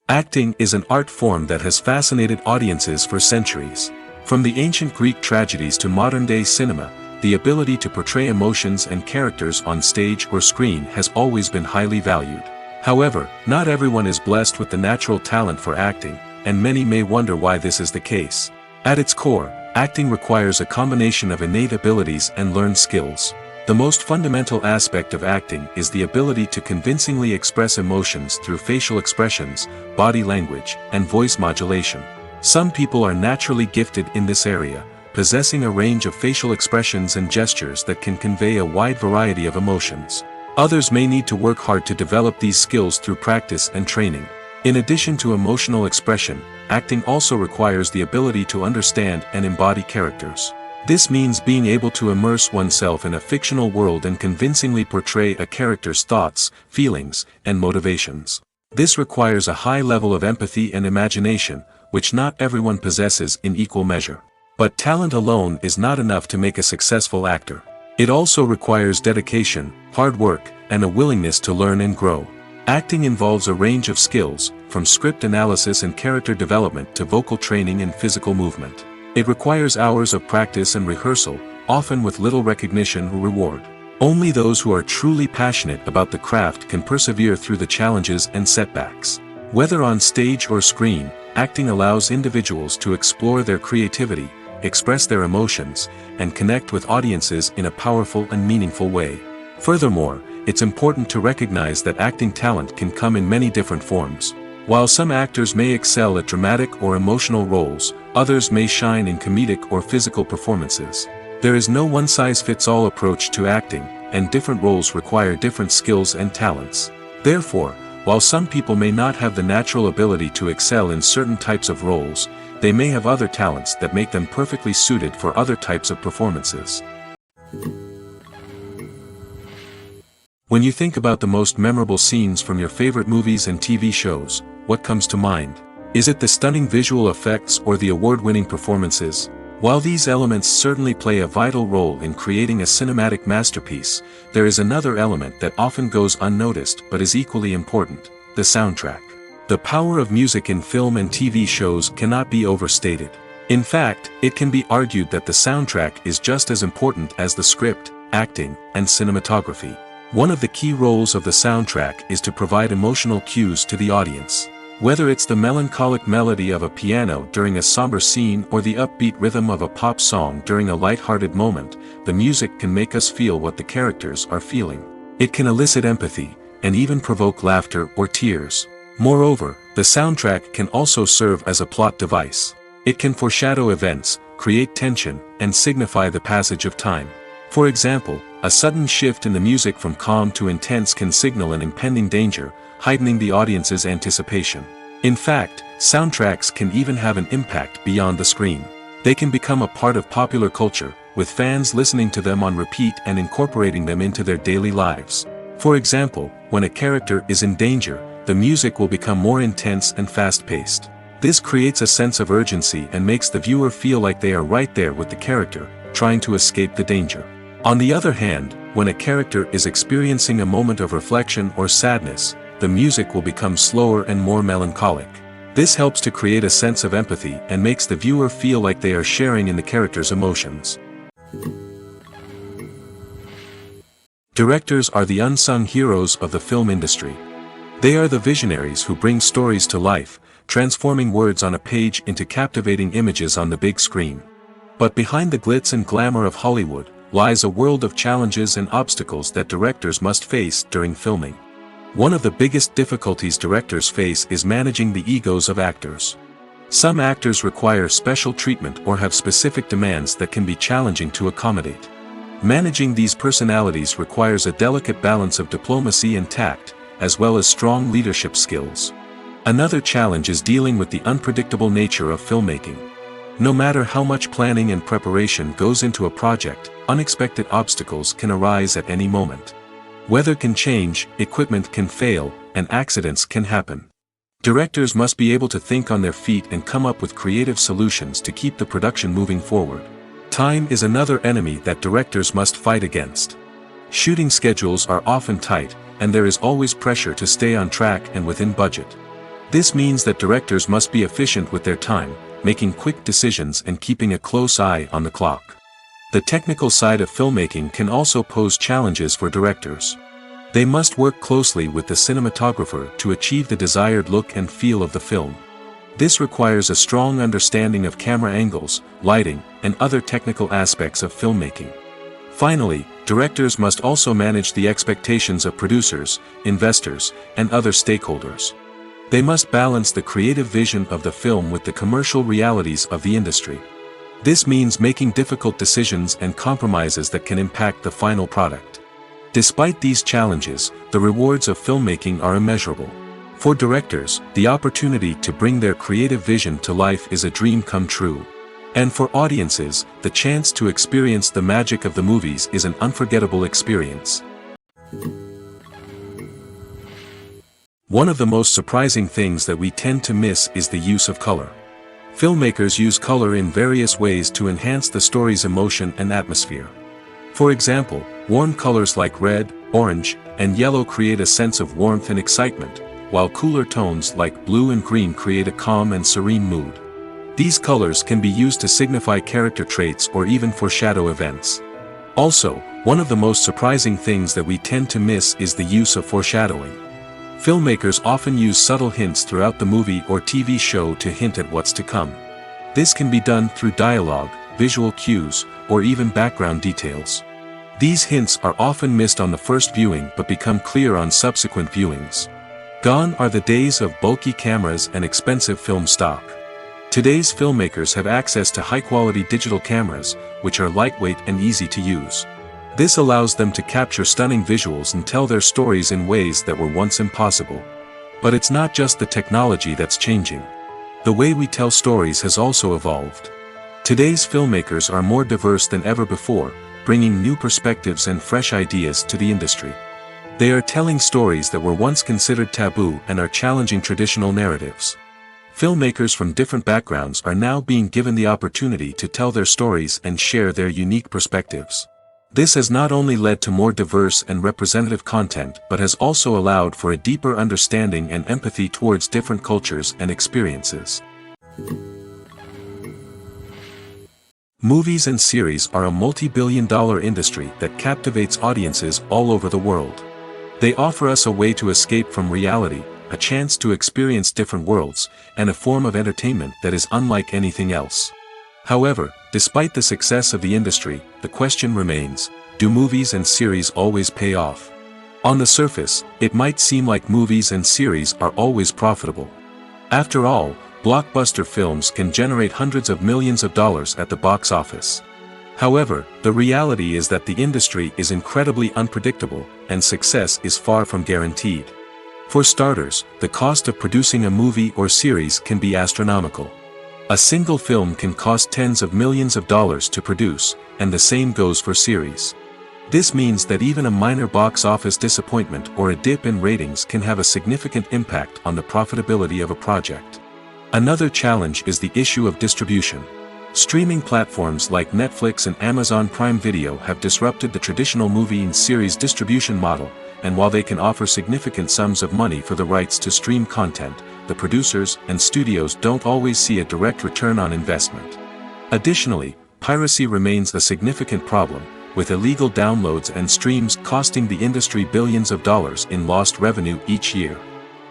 Acting is an art form that has fascinated audiences for centuries. From the ancient Greek tragedies to modern-day cinema, the ability to portray emotions and characters on stage or screen has always been highly valued. However, not everyone is blessed with the natural talent for acting, and many may wonder why this is the case. At its core, acting requires a combination of innate abilities and learned skills. The most fundamental aspect of acting is the ability to convincingly express emotions through facial expressions, body language, and voice modulation. Some people are naturally gifted in this area, possessing a range of facial expressions and gestures that can convey a wide variety of emotions. Others may need to work hard to develop these skills through practice and training. In addition to emotional expression, acting also requires the ability to understand and embody characters. This means being able to immerse oneself in a fictional world and convincingly portray a character's thoughts, feelings, and motivations. This requires a high level of empathy and imagination, which not everyone possesses in equal measure. But talent alone is not enough to make a successful actor. It also requires dedication, hard work, and a willingness to learn and grow. Acting involves a range of skills, from script analysis and character development to vocal training and physical movement. It requires hours of practice and rehearsal, often with little recognition or reward. Only those who are truly passionate about the craft can persevere through the challenges and setbacks. Whether on stage or screen, acting allows individuals to explore their creativity, express their emotions, and connect with audiences in a powerful and meaningful way. Furthermore, it's important to recognize that acting talent can come in many different forms. While some actors may excel at dramatic or emotional roles, others may shine in comedic or physical performances. There is no one-size-fits-all approach to acting, and different roles require different skills and talents. Therefore, while some people may not have the natural ability to excel in certain types of roles, they may have other talents that make them perfectly suited for other types of performances. When you think about the most memorable scenes from your favorite movies and TV shows, what comes to mind? Is it the stunning visual effects or the award-winning performances? While these elements certainly play a vital role in creating a cinematic masterpiece, there is another element that often goes unnoticed but is equally important: the soundtrack. The power of music in film and TV shows cannot be overstated. In fact, it can be argued that the soundtrack is just as important as the script, acting, and cinematography. One of the key roles of the soundtrack is to provide emotional cues to the audience. Whether it's the melancholic melody of a piano during a somber scene or the upbeat rhythm of a pop song during a light-hearted moment, the music can make us feel what the characters are feeling. It can elicit empathy, and even provoke laughter or tears. Moreover, the soundtrack can also serve as a plot device. It can foreshadow events, create tension, and signify the passage of time. For example, a sudden shift in the music from calm to intense can signal an impending danger, heightening the audience's anticipation. In fact, soundtracks can even have an impact beyond the screen. They can become a part of popular culture, with fans listening to them on repeat and incorporating them into their daily lives. For example, when a character is in danger, the music will become more intense and fast-paced. This creates a sense of urgency and makes the viewer feel like they are right there with the character, trying to escape the danger. On the other hand, when a character is experiencing a moment of reflection or sadness, the music will become slower and more melancholic. This helps to create a sense of empathy and makes the viewer feel like they are sharing in the character's emotions. Directors are the unsung heroes of the film industry. They are the visionaries who bring stories to life, transforming words on a page into captivating images on the big screen. But behind the glitz and glamour of Hollywood lies a world of challenges and obstacles that directors must face during filming. One of the biggest difficulties directors face is managing the egos of actors. Some actors require special treatment or have specific demands that can be challenging to accommodate. Managing these personalities requires a delicate balance of diplomacy and tact, as well as strong leadership skills. Another challenge is dealing with the unpredictable nature of filmmaking. No matter how much planning and preparation goes into a project, unexpected obstacles can arise at any moment. Weather can change, equipment can fail, and accidents can happen. Directors must be able to think on their feet and come up with creative solutions to keep the production moving forward. Time is another enemy that directors must fight against. Shooting schedules are often tight, and there is always pressure to stay on track and within budget. This means that directors must be efficient with their time, making quick decisions and keeping a close eye on the clock. The technical side of filmmaking can also pose challenges for directors. They must work closely with the cinematographer to achieve the desired look and feel of the film. This requires a strong understanding of camera angles, lighting, and other technical aspects of filmmaking. Finally, directors must also manage the expectations of producers, investors, and other stakeholders. They must balance the creative vision of the film with the commercial realities of the industry. This means making difficult decisions and compromises that can impact the final product. Despite these challenges, the rewards of filmmaking are immeasurable. For directors, the opportunity to bring their creative vision to life is a dream come true. And for audiences, the chance to experience the magic of the movies is an unforgettable experience. One of the most surprising things that we tend to miss is the use of color. Filmmakers use color in various ways to enhance the story's emotion and atmosphere. For example, warm colors like red, orange, and yellow create a sense of warmth and excitement, while cooler tones like blue and green create a calm and serene mood. These colors can be used to signify character traits or even foreshadow events. Also, one of the most surprising things that we tend to miss is the use of foreshadowing. Filmmakers often use subtle hints throughout the movie or TV show to hint at what's to come. This can be done through dialogue, visual cues, or even background details. These hints are often missed on the first viewing but become clear on subsequent viewings. Gone are the days of bulky cameras and expensive film stock. Today's filmmakers have access to high-quality digital cameras, which are lightweight and easy to use. This allows them to capture stunning visuals and tell their stories in ways that were once impossible. But it's not just the technology that's changing. The way we tell stories has also evolved. Today's filmmakers are more diverse than ever before, bringing new perspectives and fresh ideas to the industry. They are telling stories that were once considered taboo and are challenging traditional narratives. Filmmakers from different backgrounds are now being given the opportunity to tell their stories and share their unique perspectives. This has not only led to more diverse and representative content but has also allowed for a deeper understanding and empathy towards different cultures and experiences. Movies and series are a multi-billion-dollar industry that captivates audiences all over the world. They offer us a way to escape from reality, a chance to experience different worlds, and a form of entertainment that is unlike anything else. However, despite the success of the industry, the question remains, do movies and series always pay off? On the surface, it might seem like movies and series are always profitable. After all, blockbuster films can generate hundreds of millions of dollars at the box office. However, the reality is that the industry is incredibly unpredictable, and success is far from guaranteed. For starters, the cost of producing a movie or series can be astronomical. A single film can cost tens of millions of dollars to produce, and the same goes for series. This means that even a minor box office disappointment or a dip in ratings can have a significant impact on the profitability of a project. Another challenge is the issue of distribution. Streaming platforms like Netflix and Amazon Prime Video have disrupted the traditional movie and series distribution model, and while they can offer significant sums of money for the rights to stream content, the producers and studios don't always see a direct return on investment. Additionally, piracy remains a significant problem, with illegal downloads and streams costing the industry billions of dollars in lost revenue each year.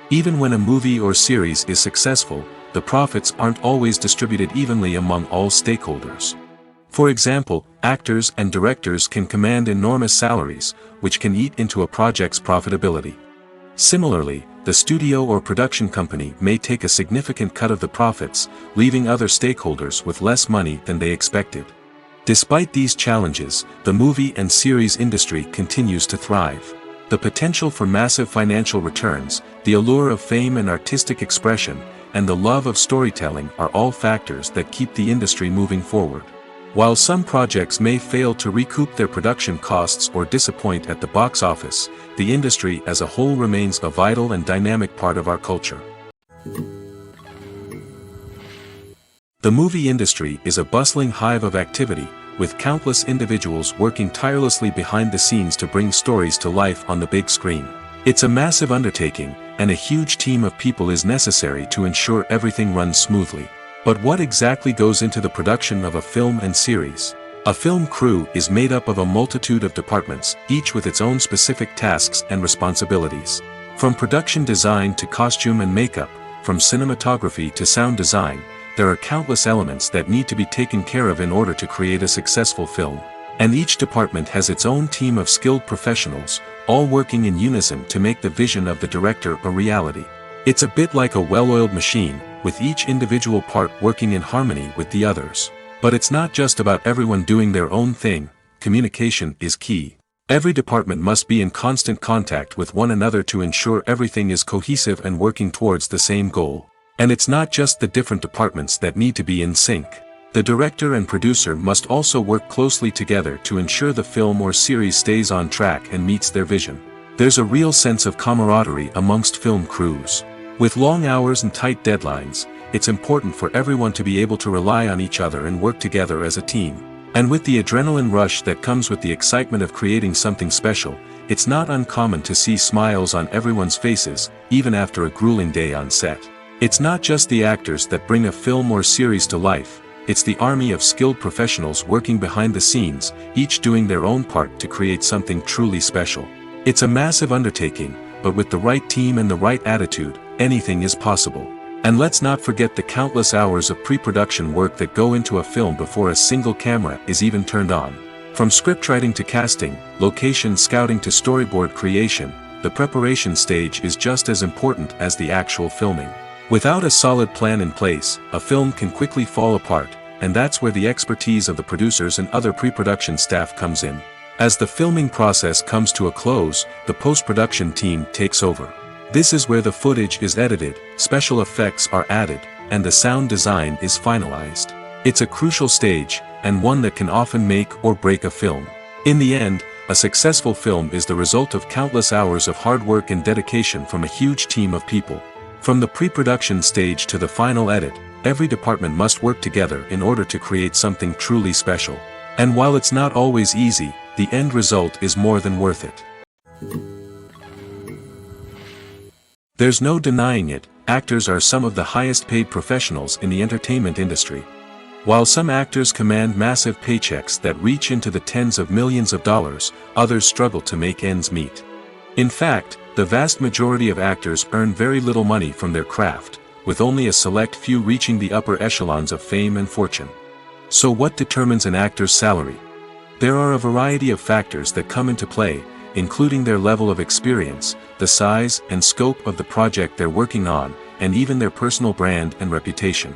Even when a movie or series is successful, the profits aren't always distributed evenly among all stakeholders. For example, actors and directors can command enormous salaries, which can eat into a project's profitability. Similarly, the studio or production company may take a significant cut of the profits, leaving other stakeholders with less money than they expected. Despite these challenges, the movie and series industry continues to thrive. The potential for massive financial returns, the allure of fame and artistic expression, and the love of storytelling are all factors that keep the industry moving forward. While some projects may fail to recoup their production costs or disappoint at the box office, the industry as a whole remains a vital and dynamic part of our culture. The movie industry is a bustling hive of activity, with countless individuals working tirelessly behind the scenes to bring stories to life on the big screen. It's a massive undertaking, and a huge team of people is necessary to ensure everything runs smoothly. But what exactly goes into the production of a film and series? A film crew is made up of a multitude of departments, each with its own specific tasks and responsibilities. From production design to costume and makeup, from cinematography to sound design, there are countless elements that need to be taken care of in order to create a successful film. And each department has its own team of skilled professionals, all working in unison to make the vision of the director a reality. It's a bit like a well-oiled machine, with each individual part working in harmony with the others. But it's not just about everyone doing their own thing, communication is key. Every department must be in constant contact with one another to ensure everything is cohesive and working towards the same goal. And it's not just the different departments that need to be in sync. The director and producer must also work closely together to ensure the film or series stays on track and meets their vision. There's a real sense of camaraderie amongst film crews. With long hours and tight deadlines, it's important for everyone to be able to rely on each other and work together as a team. And with the adrenaline rush that comes with the excitement of creating something special, it's not uncommon to see smiles on everyone's faces, even after a grueling day on set. It's not just the actors that bring a film or series to life, it's the army of skilled professionals working behind the scenes, each doing their own part to create something truly special. It's a massive undertaking, but with the right team and the right attitude, anything is possible. And let's not forget the countless hours of pre-production work that go into a film before a single camera is even turned on. From scriptwriting to casting, location scouting to storyboard creation, the preparation stage is just as important as the actual filming. Without a solid plan in place, a film can quickly fall apart, and that's where the expertise of the producers and other pre-production staff comes in. As the filming process comes to a close, the post-production team takes over. This is where the footage is edited, special effects are added, and the sound design is finalized. It's a crucial stage, and one that can often make or break a film. In the end, a successful film is the result of countless hours of hard work and dedication from a huge team of people. From the pre-production stage to the final edit, every department must work together in order to create something truly special. And while it's not always easy, the end result is more than worth it. There's no denying it, actors are some of the highest paid professionals in the entertainment industry. While some actors command massive paychecks that reach into the tens of millions of dollars, others struggle to make ends meet. In fact, the vast majority of actors earn very little money from their craft, with only a select few reaching the upper echelons of fame and fortune. So what determines an actor's salary? There are a variety of factors that come into play, including their level of experience, the size and scope of the project they're working on, and even their personal brand and reputation.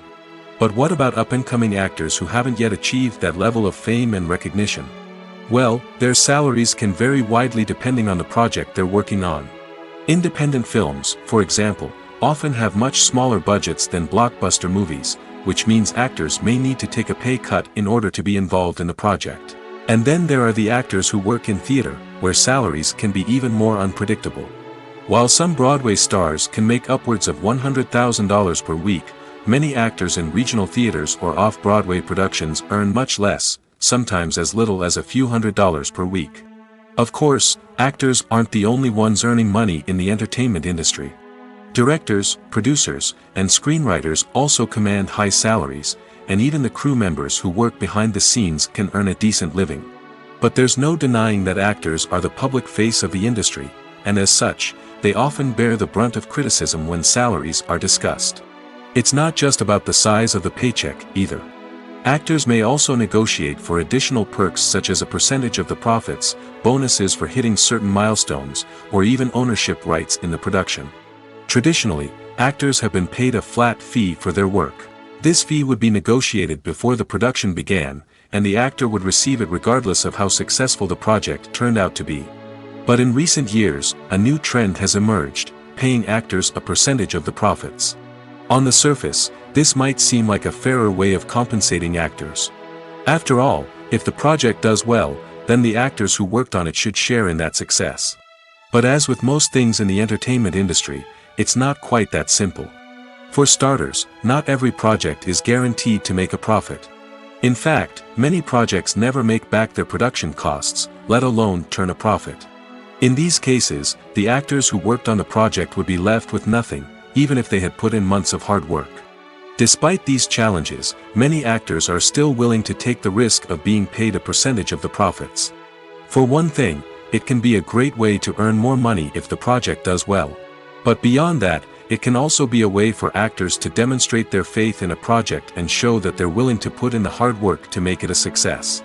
But what about up-and-coming actors who haven't yet achieved that level of fame and recognition? Well, their salaries can vary widely depending on the project they're working on. Independent films, for example, often have much smaller budgets than blockbuster movies, which means actors may need to take a pay cut in order to be involved in the project. And then there are the actors who work in theater, where salaries can be even more unpredictable. While some Broadway stars can make upwards of $100,000 per week, many actors in regional theaters or off-Broadway productions earn much less, sometimes as little as a few $100s per week. Of course, actors aren't the only ones earning money in the entertainment industry. Directors, producers, and screenwriters also command high salaries, and even the crew members who work behind the scenes can earn a decent living. But there's no denying that actors are the public face of the industry, and as such, they often bear the brunt of criticism when salaries are discussed. It's not just about the size of the paycheck, either. Actors may also negotiate for additional perks such as a percentage of the profits, bonuses for hitting certain milestones, or even ownership rights in the production. Traditionally, actors have been paid a flat fee for their work. This fee would be negotiated before the production began, and the actor would receive it regardless of how successful the project turned out to be. But in recent years, a new trend has emerged, paying actors a percentage of the profits. On the surface, this might seem like a fairer way of compensating actors. After all, if the project does well, then the actors who worked on it should share in that success. But as with most things in the entertainment industry, it's not quite that simple. For starters, not every project is guaranteed to make a profit. In fact, many projects never make back their production costs, let alone turn a profit. In these cases, the actors who worked on the project would be left with nothing, even if they had put in months of hard work. Despite these challenges, many actors are still willing to take the risk of being paid a percentage of the profits. For one thing, it can be a great way to earn more money if the project does well. But beyond that, it can also be a way for actors to demonstrate their faith in a project and show that they're willing to put in the hard work to make it a success.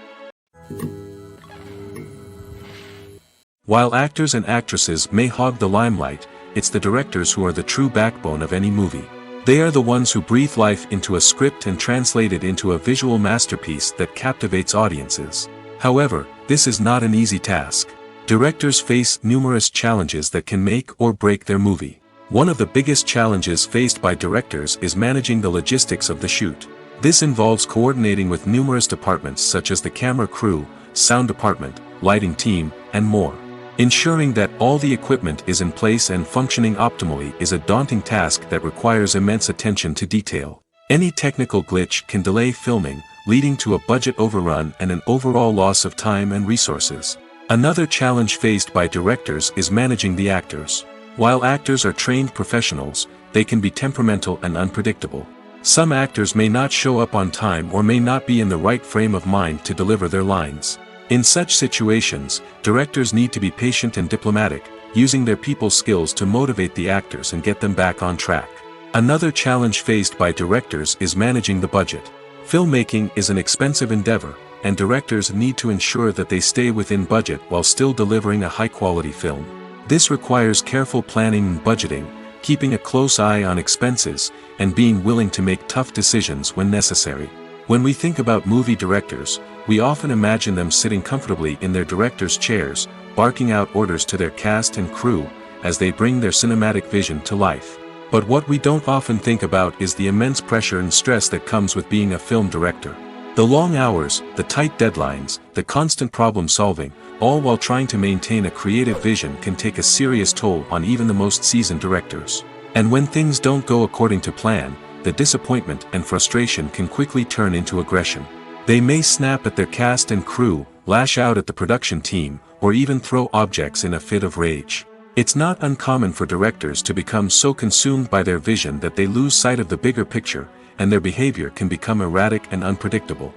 While actors and actresses may hog the limelight, it's the directors who are the true backbone of any movie. They are the ones who breathe life into a script and translate it into a visual masterpiece that captivates audiences. However, this is not an easy task. Directors face numerous challenges that can make or break their movie. One of the biggest challenges faced by directors is managing the logistics of the shoot. This involves coordinating with numerous departments such as the camera crew, sound department, lighting team, and more. Ensuring that all the equipment is in place and functioning optimally is a daunting task that requires immense attention to detail. Any technical glitch can delay filming, leading to a budget overrun and an overall loss of time and resources. Another challenge faced by directors is managing the actors. While actors are trained professionals, they can be temperamental and unpredictable. Some actors may not show up on time or may not be in the right frame of mind to deliver their lines. In such situations, directors need to be patient and diplomatic, using their people skills to motivate the actors and get them back on track. Another challenge faced by directors is managing the budget. Filmmaking is an expensive endeavor, and directors need to ensure that they stay within budget while still delivering a high-quality film. This requires careful planning and budgeting, keeping a close eye on expenses, and being willing to make tough decisions when necessary. When we think about movie directors, we often imagine them sitting comfortably in their director's chairs, barking out orders to their cast and crew, as they bring their cinematic vision to life. But what we don't often think about is the immense pressure and stress that comes with being a film director. The long hours, the tight deadlines, the constant problem solving, all while trying to maintain a creative vision can take a serious toll on even the most seasoned directors. And when things don't go according to plan, the disappointment and frustration can quickly turn into aggression. They may snap at their cast and crew, lash out at the production team, or even throw objects in a fit of rage. It's not uncommon for directors to become so consumed by their vision that they lose sight of the bigger picture, and their behavior can become erratic and unpredictable.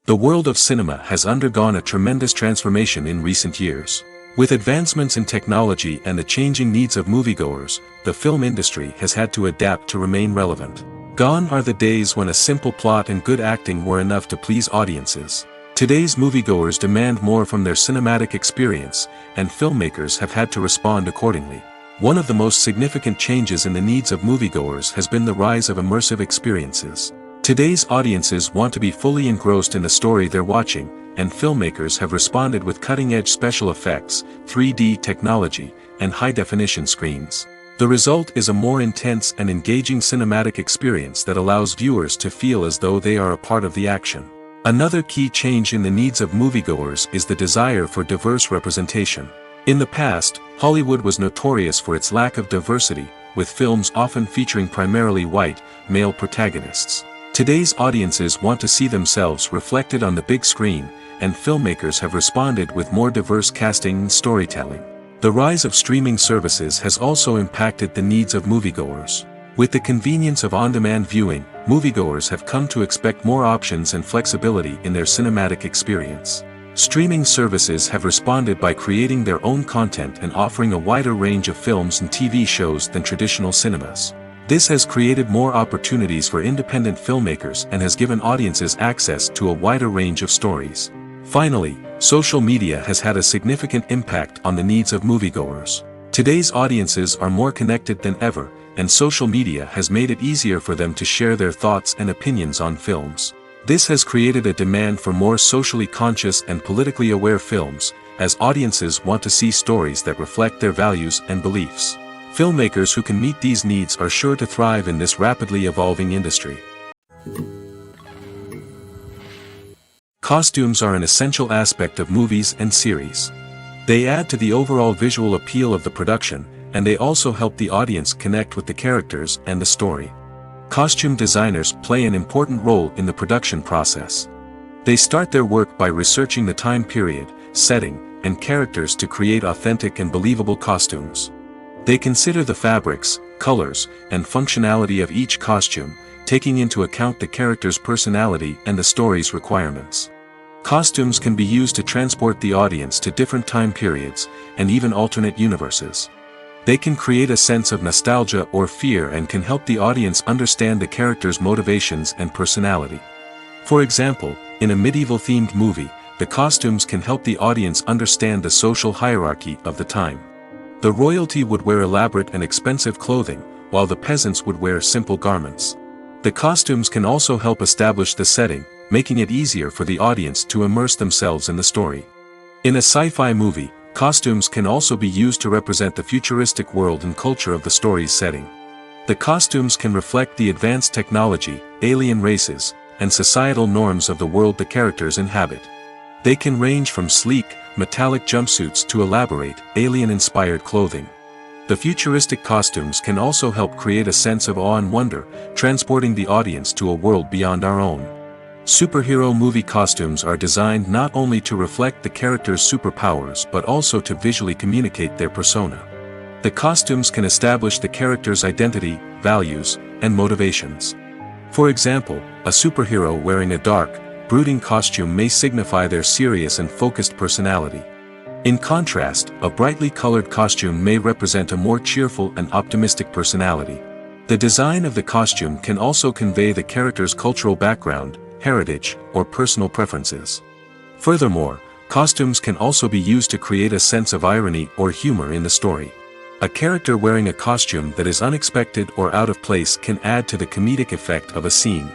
The world of cinema has undergone a tremendous transformation in recent years. With advancements in technology and the changing needs of moviegoers, the film industry has had to adapt to remain relevant. Gone are the days when a simple plot and good acting were enough to please audiences. Today's moviegoers demand more from their cinematic experience, and filmmakers have had to respond accordingly. One of the most significant changes in the needs of moviegoers has been the rise of immersive experiences. Today's audiences want to be fully engrossed in the story they're watching, and filmmakers have responded with cutting-edge special effects, 3D technology, and high-definition screens. The result is a more intense and engaging cinematic experience that allows viewers to feel as though they are a part of the action. Another key change in the needs of moviegoers is the desire for diverse representation. In the past, Hollywood was notorious for its lack of diversity, with films often featuring primarily white, male protagonists. Today's audiences want to see themselves reflected on the big screen, and filmmakers have responded with more diverse casting and storytelling. The rise of streaming services has also impacted the needs of moviegoers. With the convenience of on-demand viewing, moviegoers have come to expect more options and flexibility in their cinematic experience. Streaming services have responded by creating their own content and offering a wider range of films and TV shows than traditional cinemas. This has created more opportunities for independent filmmakers and has given audiences access to a wider range of stories. Finally, social media has had a significant impact on the needs of moviegoers. Today's audiences are more connected than ever, and social media has made it easier for them to share their thoughts and opinions on films. This has created a demand for more socially conscious and politically aware films, as audiences want to see stories that reflect their values and beliefs. Filmmakers who can meet these needs are sure to thrive in this rapidly evolving industry. Costumes are an essential aspect of movies and series. They add to the overall visual appeal of the production, and they also help the audience connect with the characters and the story. Costume designers play an important role in the production process. They start their work by researching the time period, setting, and characters to create authentic and believable costumes. They consider the fabrics, colors, and functionality of each costume, taking into account the character's personality and the story's requirements. Costumes can be used to transport the audience to different time periods, and even alternate universes. They can create a sense of nostalgia or fear and can help the audience understand the character's motivations and personality. For example, in a medieval-themed movie, the costumes can help the audience understand the social hierarchy of the time. The royalty would wear elaborate and expensive clothing, while the peasants would wear simple garments. The costumes can also help establish the setting, making it easier for the audience to immerse themselves in the story. In a sci-fi movie, costumes can also be used to represent the futuristic world and culture of the story's setting. The costumes can reflect the advanced technology, alien races, and societal norms of the world the characters inhabit. They can range from sleek, metallic jumpsuits to elaborate, alien-inspired clothing. The futuristic costumes can also help create a sense of awe and wonder, transporting the audience to a world beyond our own. Superhero movie costumes are designed not only to reflect the character's superpowers but also to visually communicate their persona. The costumes can establish the character's identity, values, and motivations. For example, a superhero wearing a dark, brooding costume may signify their serious and focused personality. In contrast, a brightly colored costume may represent a more cheerful and optimistic personality. The design of the costume can also convey the character's cultural background, heritage, or personal preferences. Furthermore, costumes can also be used to create a sense of irony or humor in the story. A character wearing a costume that is unexpected or out of place can add to the comedic effect of a scene.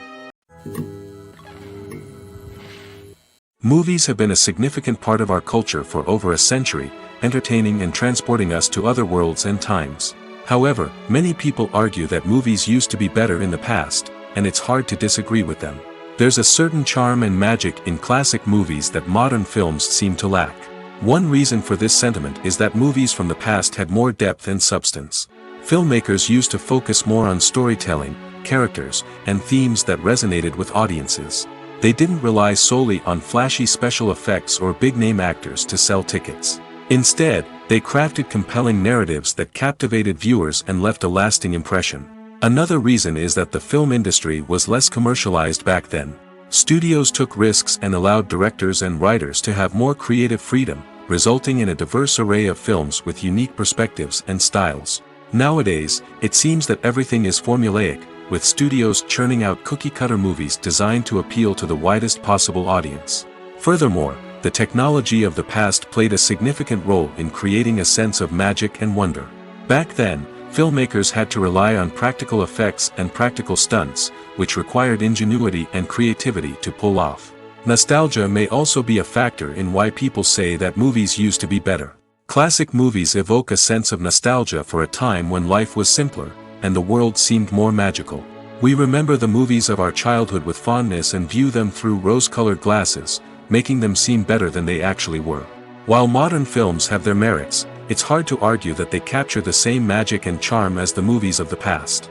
Movies have been a significant part of our culture for over a century, entertaining and transporting us to other worlds and times. However, many people argue that movies used to be better in the past, and it's hard to disagree with them. There's a certain charm and magic in classic movies that modern films seem to lack. One reason for this sentiment is that movies from the past had more depth and substance. Filmmakers used to focus more on storytelling, characters, and themes that resonated with audiences. They didn't rely solely on flashy special effects or big-name actors to sell tickets. Instead, they crafted compelling narratives that captivated viewers and left a lasting impression. Another reason is that the film industry was less commercialized back then. Studios took risks and allowed directors and writers to have more creative freedom, resulting in a diverse array of films with unique perspectives and styles. Nowadays, it seems that everything is formulaic, with studios churning out cookie-cutter movies designed to appeal to the widest possible audience. Furthermore, the technology of the past played a significant role in creating a sense of magic and wonder. Back then, filmmakers had to rely on practical effects and practical stunts, which required ingenuity and creativity to pull off. Nostalgia may also be a factor in why people say that movies used to be better. Classic movies evoke a sense of nostalgia for a time when life was simpler, and the world seemed more magical. We remember the movies of our childhood with fondness and view them through rose-colored glasses, making them seem better than they actually were. While modern films have their merits, it's hard to argue that they capture the same magic and charm as the movies of the past.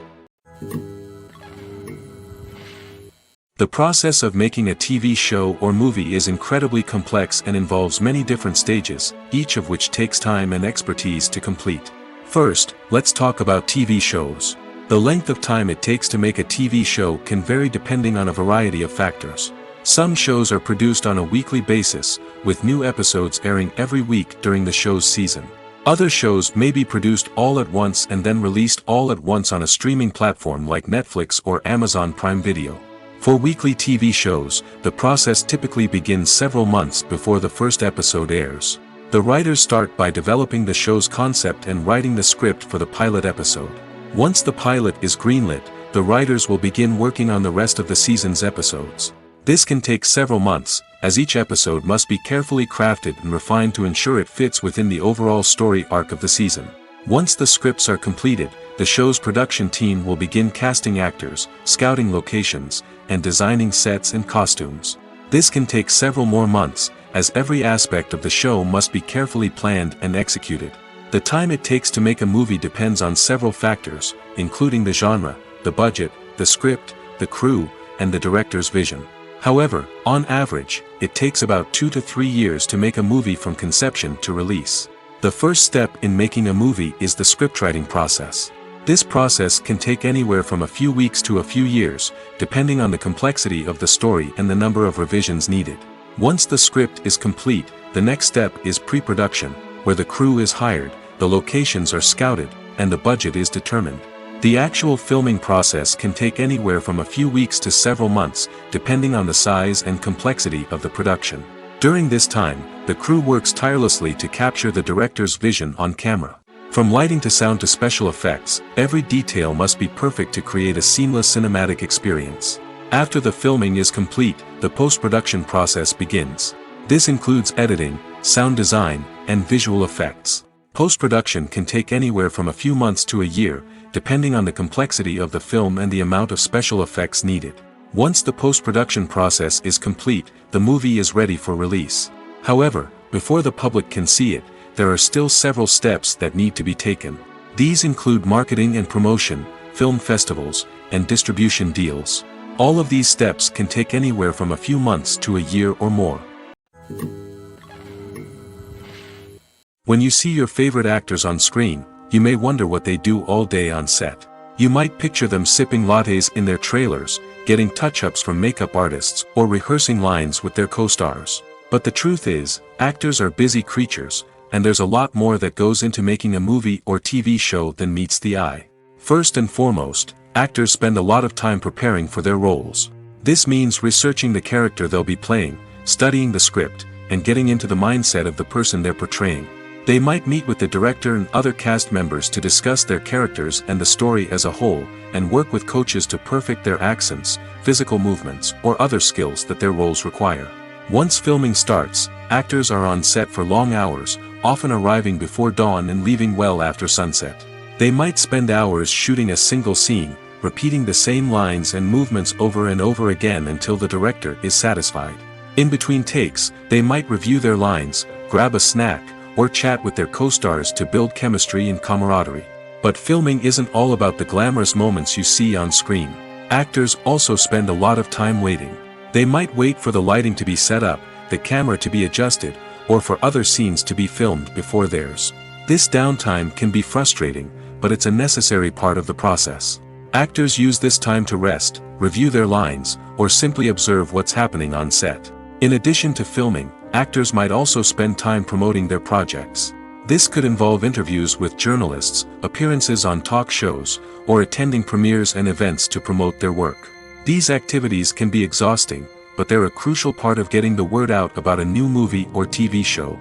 The process of making a TV show or movie is incredibly complex and involves many different stages, each of which takes time and expertise to complete. First, let's talk about TV shows. The length of time it takes to make a TV show can vary depending on a variety of factors. Some shows are produced on a weekly basis, with new episodes airing every week during the show's season. Other shows may be produced all at once and then released all at once on a streaming platform like Netflix or Amazon Prime Video. For weekly TV shows, the process typically begins several months before the first episode airs. The writers start by developing the show's concept and writing the script for the pilot episode. Once the pilot is greenlit, the writers will begin working on the rest of the season's episodes. This can take several months, as each episode must be carefully crafted and refined to ensure it fits within the overall story arc of the season. Once the scripts are completed, the show's production team will begin casting actors, scouting locations, and designing sets and costumes. This can take several more months, as every aspect of the show must be carefully planned and executed. The time it takes to make a movie depends on several factors, including the genre, the budget, the script, the crew, and the director's vision. However, on average, it takes about 2 to 3 years to make a movie from conception to release. The first step in making a movie is the scriptwriting process. This process can take anywhere from a few weeks to a few years, depending on the complexity of the story and the number of revisions needed. Once the script is complete, the next step is pre-production, where the crew is hired, the locations are scouted, and the budget is determined. The actual filming process can take anywhere from a few weeks to several months, depending on the size and complexity of the production. During this time, the crew works tirelessly to capture the director's vision on camera. From lighting to sound to special effects, every detail must be perfect to create a seamless cinematic experience. After the filming is complete, the post-production process begins. This includes editing, sound design, and visual effects. Post-production can take anywhere from a few months to a year, depending on the complexity of the film and the amount of special effects needed. Once the post-production process is complete, the movie is ready for release. However, before the public can see it, there are still several steps that need to be taken. These include marketing and promotion, film festivals, and distribution deals. All of these steps can take anywhere from a few months to a year or more. When you see your favorite actors on screen, you may wonder what they do all day on set. You might picture them sipping lattes in their trailers, getting touch-ups from makeup artists, or rehearsing lines with their co-stars. But the truth is, actors are busy creatures, and there's a lot more that goes into making a movie or TV show than meets the eye. First and foremost, actors spend a lot of time preparing for their roles. This means researching the character they'll be playing, studying the script, and getting into the mindset of the person they're portraying. They might meet with the director and other cast members to discuss their characters and the story as a whole, and work with coaches to perfect their accents, physical movements, or other skills that their roles require. Once filming starts, actors are on set for long hours, often arriving before dawn and leaving well after sunset. They might spend hours shooting a single scene, repeating the same lines and movements over and over again until the director is satisfied. In between takes, they might review their lines, grab a snack, or chat with their co-stars to build chemistry and camaraderie. But filming isn't all about the glamorous moments you see on screen. Actors also spend a lot of time waiting. They might wait for the lighting to be set up, the camera to be adjusted, or for other scenes to be filmed before theirs. This downtime can be frustrating, but it's a necessary part of the process. Actors use this time to rest, review their lines, or simply observe what's happening on set. In addition to filming, actors might also spend time promoting their projects. This could involve interviews with journalists, appearances on talk shows, or attending premieres and events to promote their work. These activities can be exhausting, but they're a crucial part of getting the word out about a new movie or TV show.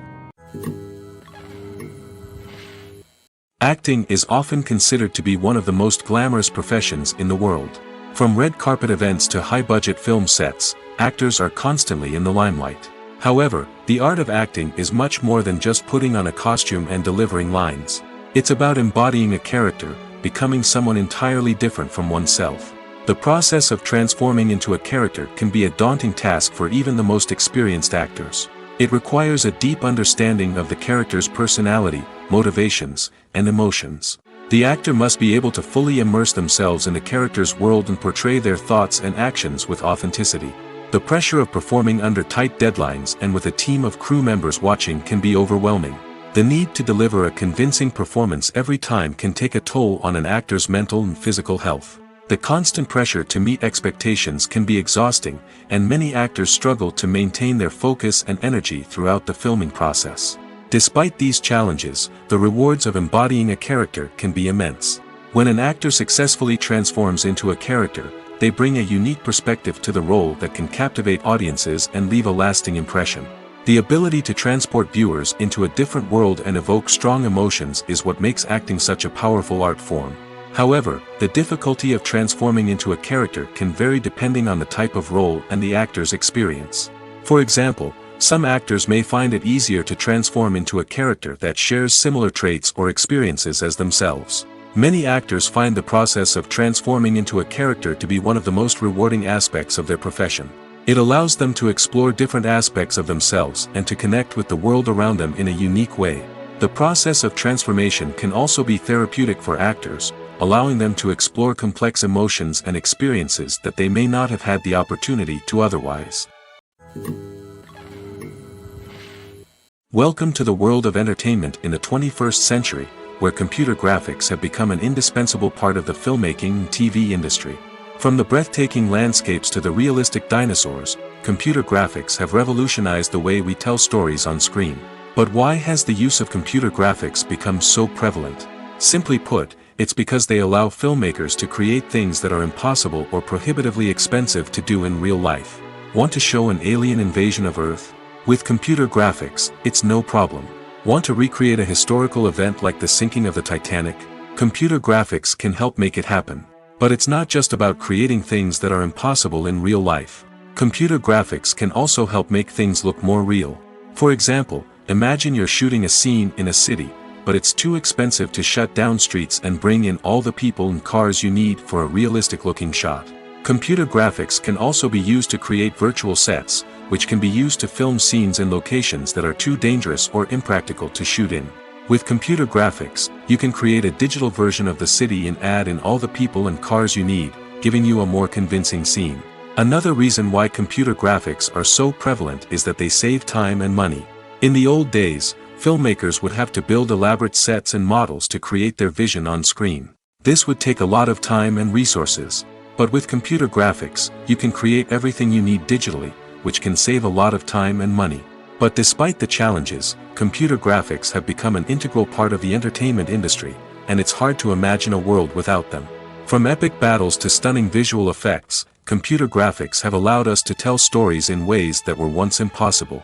Acting is often considered to be one of the most glamorous professions in the world. From red carpet events to high-budget film sets, actors are constantly in the limelight. However, the art of acting is much more than just putting on a costume and delivering lines. It's about embodying a character, becoming someone entirely different from oneself. The process of transforming into a character can be a daunting task for even the most experienced actors. It requires a deep understanding of the character's personality, motivations, and emotions. The actor must be able to fully immerse themselves in the character's world and portray their thoughts and actions with authenticity. The pressure of performing under tight deadlines and with a team of crew members watching can be overwhelming. The need to deliver a convincing performance every time can take a toll on an actor's mental and physical health. The constant pressure to meet expectations can be exhausting, and many actors struggle to maintain their focus and energy throughout the filming process. Despite these challenges, the rewards of embodying a character can be immense. When an actor successfully transforms into a character, they bring a unique perspective to the role that can captivate audiences and leave a lasting impression. The ability to transport viewers into a different world and evoke strong emotions is what makes acting such a powerful art form. However, the difficulty of transforming into a character can vary depending on the type of role and the actor's experience. For example, some actors may find it easier to transform into a character that shares similar traits or experiences as themselves. Many actors find the process of transforming into a character to be one of the most rewarding aspects of their profession. It allows them to explore different aspects of themselves and to connect with the world around them in a unique way. The process of transformation can also be therapeutic for actors, allowing them to explore complex emotions and experiences that they may not have had the opportunity to otherwise. Welcome to the world of entertainment in the 21st century, where computer graphics have become an indispensable part of the filmmaking and TV industry. From the breathtaking landscapes to the realistic dinosaurs, computer graphics have revolutionized the way we tell stories on screen. But why has the use of computer graphics become so prevalent? Simply put, it's because they allow filmmakers to create things that are impossible or prohibitively expensive to do in real life. Want to show an alien invasion of Earth? With computer graphics, it's no problem. Want to recreate a historical event like the sinking of the Titanic? Computer graphics can help make it happen. But it's not just about creating things that are impossible in real life. Computer graphics can also help make things look more real. For example, imagine you're shooting a scene in a city, but it's too expensive to shut down streets and bring in all the people and cars you need for a realistic-looking shot. Computer graphics can also be used to create virtual sets, which can be used to film scenes in locations that are too dangerous or impractical to shoot in. With computer graphics, you can create a digital version of the city and add in all the people and cars you need, giving you a more convincing scene. Another reason why computer graphics are so prevalent is that they save time and money. In the old days, filmmakers would have to build elaborate sets and models to create their vision on screen. This would take a lot of time and resources. But with computer graphics, you can create everything you need digitally, which can save a lot of time and money. But despite the challenges, computer graphics have become an integral part of the entertainment industry, and it's hard to imagine a world without them. From epic battles to stunning visual effects, computer graphics have allowed us to tell stories in ways that were once impossible.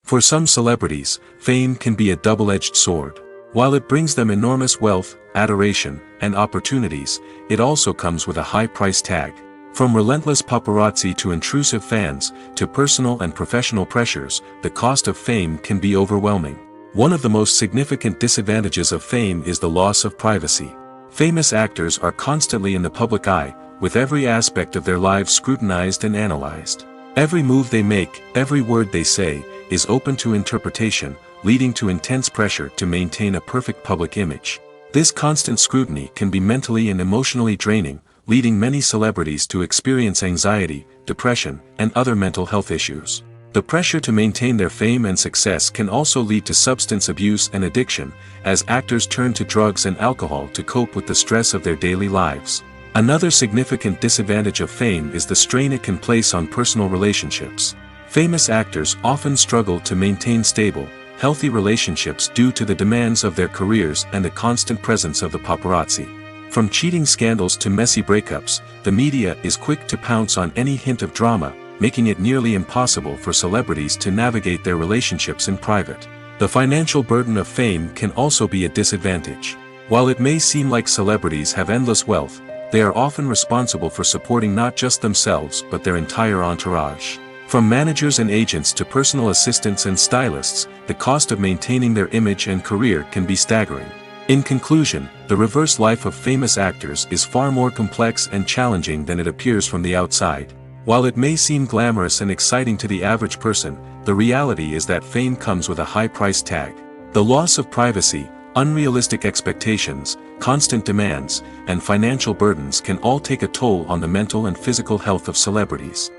For some celebrities, fame can be a double-edged sword. While it brings them enormous wealth, adoration, and opportunities, it also comes with a high price tag. From relentless paparazzi to intrusive fans, to personal and professional pressures, the cost of fame can be overwhelming. One of the most significant disadvantages of fame is the loss of privacy. Famous actors are constantly in the public eye, with every aspect of their lives scrutinized and analyzed. Every move they make, every word they say, is open to interpretation, leading to intense pressure to maintain a perfect public image. This constant scrutiny can be mentally and emotionally draining, leading many celebrities to experience anxiety, depression, and other mental health issues. The pressure to maintain their fame and success can also lead to substance abuse and addiction, as actors turn to drugs and alcohol to cope with the stress of their daily lives. Another significant disadvantage of fame is the strain it can place on personal relationships. Famous actors often struggle to maintain stable, healthy relationships due to the demands of their careers and the constant presence of the paparazzi. From cheating scandals to messy breakups, the media is quick to pounce on any hint of drama, making it nearly impossible for celebrities to navigate their relationships in private. The financial burden of fame can also be a disadvantage. While it may seem like celebrities have endless wealth, they are often responsible for supporting not just themselves but their entire entourage. From managers and agents to personal assistants and stylists, the cost of maintaining their image and career can be staggering. In conclusion, the reverse life of famous actors is far more complex and challenging than it appears from the outside. While it may seem glamorous and exciting to the average person, the reality is that fame comes with a high price tag. The loss of privacy, unrealistic expectations, constant demands, and financial burdens can all take a toll on the mental and physical health of celebrities.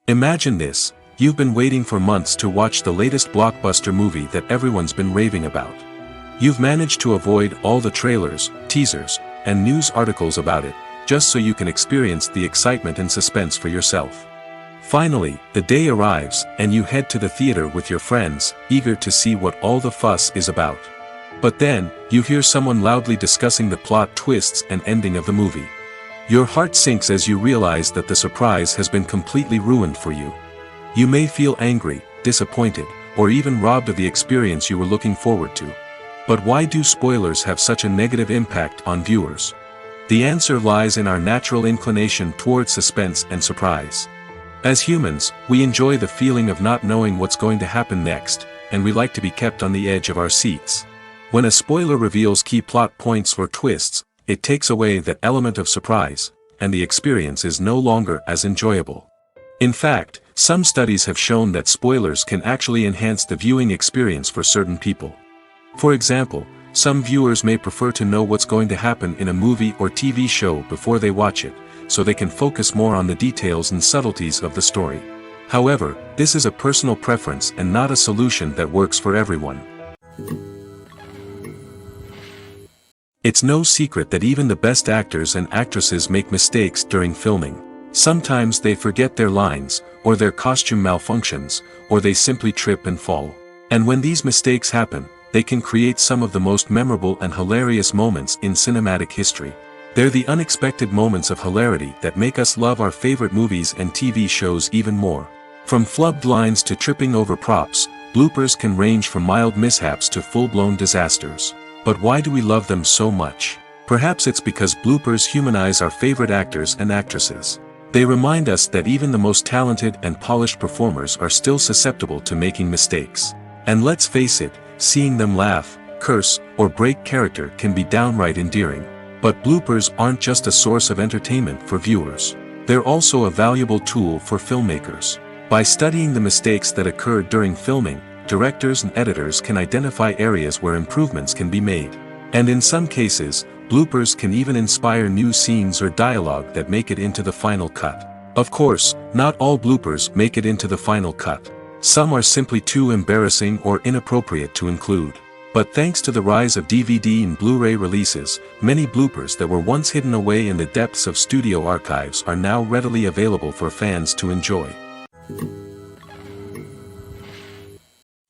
Imagine this: you've been waiting for months to watch the latest blockbuster movie that everyone's been raving about. You've managed to avoid all the trailers, teasers, and news articles about it, just so you can experience the excitement and suspense for yourself. Finally, the day arrives, and you head to the theater with your friends, eager to see what all the fuss is about. But then, you hear someone loudly discussing the plot twists and ending of the movie. Your heart sinks as you realize that the surprise has been completely ruined for you. You may feel angry, disappointed, or even robbed of the experience you were looking forward to. But why do spoilers have such a negative impact on viewers? The answer lies in our natural inclination toward suspense and surprise. As humans, we enjoy the feeling of not knowing what's going to happen next, and we like to be kept on the edge of our seats. When a spoiler reveals key plot points or twists, it takes away that element of surprise, and the experience is no longer as enjoyable. In fact, some studies have shown that spoilers can actually enhance the viewing experience for certain people. For example, some viewers may prefer to know what's going to happen in a movie or TV show before they watch it, so they can focus more on the details and subtleties of the story. However, this is a personal preference and not a solution that works for everyone. It's no secret that even the best actors and actresses make mistakes during filming. Sometimes they forget their lines, or their costume malfunctions, or they simply trip and fall. And when these mistakes happen, they can create some of the most memorable and hilarious moments in cinematic history. They're the unexpected moments of hilarity that make us love our favorite movies and TV shows even more. From flubbed lines to tripping over props, bloopers can range from mild mishaps to full-blown disasters. But why do we love them so much? Perhaps it's because bloopers humanize our favorite actors and actresses. They remind us that even the most talented and polished performers are still susceptible to making mistakes. And let's face it, seeing them laugh, curse, or break character can be downright endearing. But bloopers aren't just a source of entertainment for viewers. They're also a valuable tool for filmmakers. By studying the mistakes that occurred during filming, directors and editors can identify areas where improvements can be made. And in some cases, bloopers can even inspire new scenes or dialogue that make it into the final cut. Of course, not all bloopers make it into the final cut. Some are simply too embarrassing or inappropriate to include. But thanks to the rise of DVD and Blu-ray releases, many bloopers that were once hidden away in the depths of studio archives are now readily available for fans to enjoy.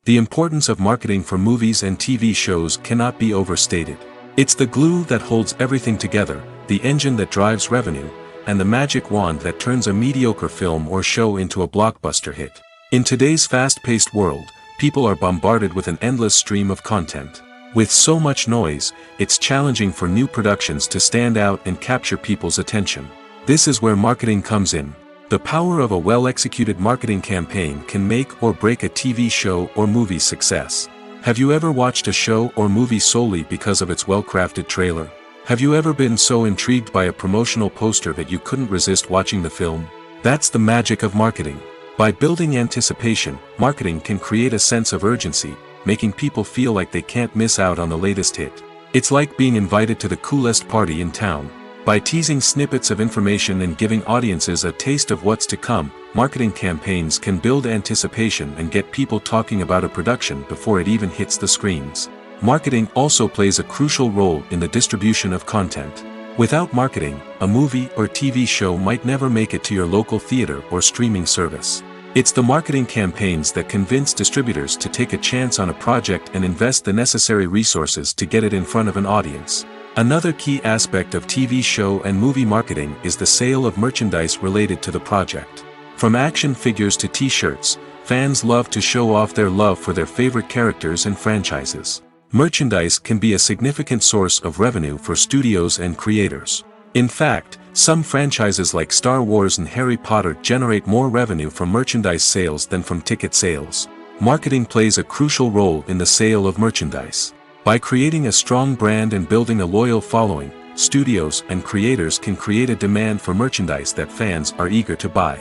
The importance of marketing for movies and TV shows cannot be overstated. It's the glue that holds everything together, the engine that drives revenue, and the magic wand that turns a mediocre film or show into a blockbuster hit. In today's fast-paced world, people are bombarded with an endless stream of content. With so much noise, it's challenging for new productions to stand out and capture people's attention. This is where marketing comes in. The power of a well-executed marketing campaign can make or break a TV show or movie's success. Have you ever watched a show or movie solely because of its well-crafted trailer? Have you ever been so intrigued by a promotional poster that you couldn't resist watching the film? That's the magic of marketing. By building anticipation, marketing can create a sense of urgency, making people feel like they can't miss out on the latest hit. It's like being invited to the coolest party in town. By teasing snippets of information and giving audiences a taste of what's to come, marketing campaigns can build anticipation and get people talking about a production before it even hits the screens. Marketing also plays a crucial role in the distribution of content. Without marketing, a movie or TV show might never make it to your local theater or streaming service. It's the marketing campaigns that convince distributors to take a chance on a project and invest the necessary resources to get it in front of an audience. Another key aspect of TV show and movie marketing is the sale of merchandise related to the project. From action figures to t-shirts, fans love to show off their love for their favorite characters and franchises. Merchandise can be a significant source of revenue for studios and creators. In fact, some franchises like Star Wars and Harry Potter generate more revenue from merchandise sales than from ticket sales. Marketing plays a crucial role in the sale of merchandise. By creating a strong brand and building a loyal following, studios and creators can create a demand for merchandise that fans are eager to buy.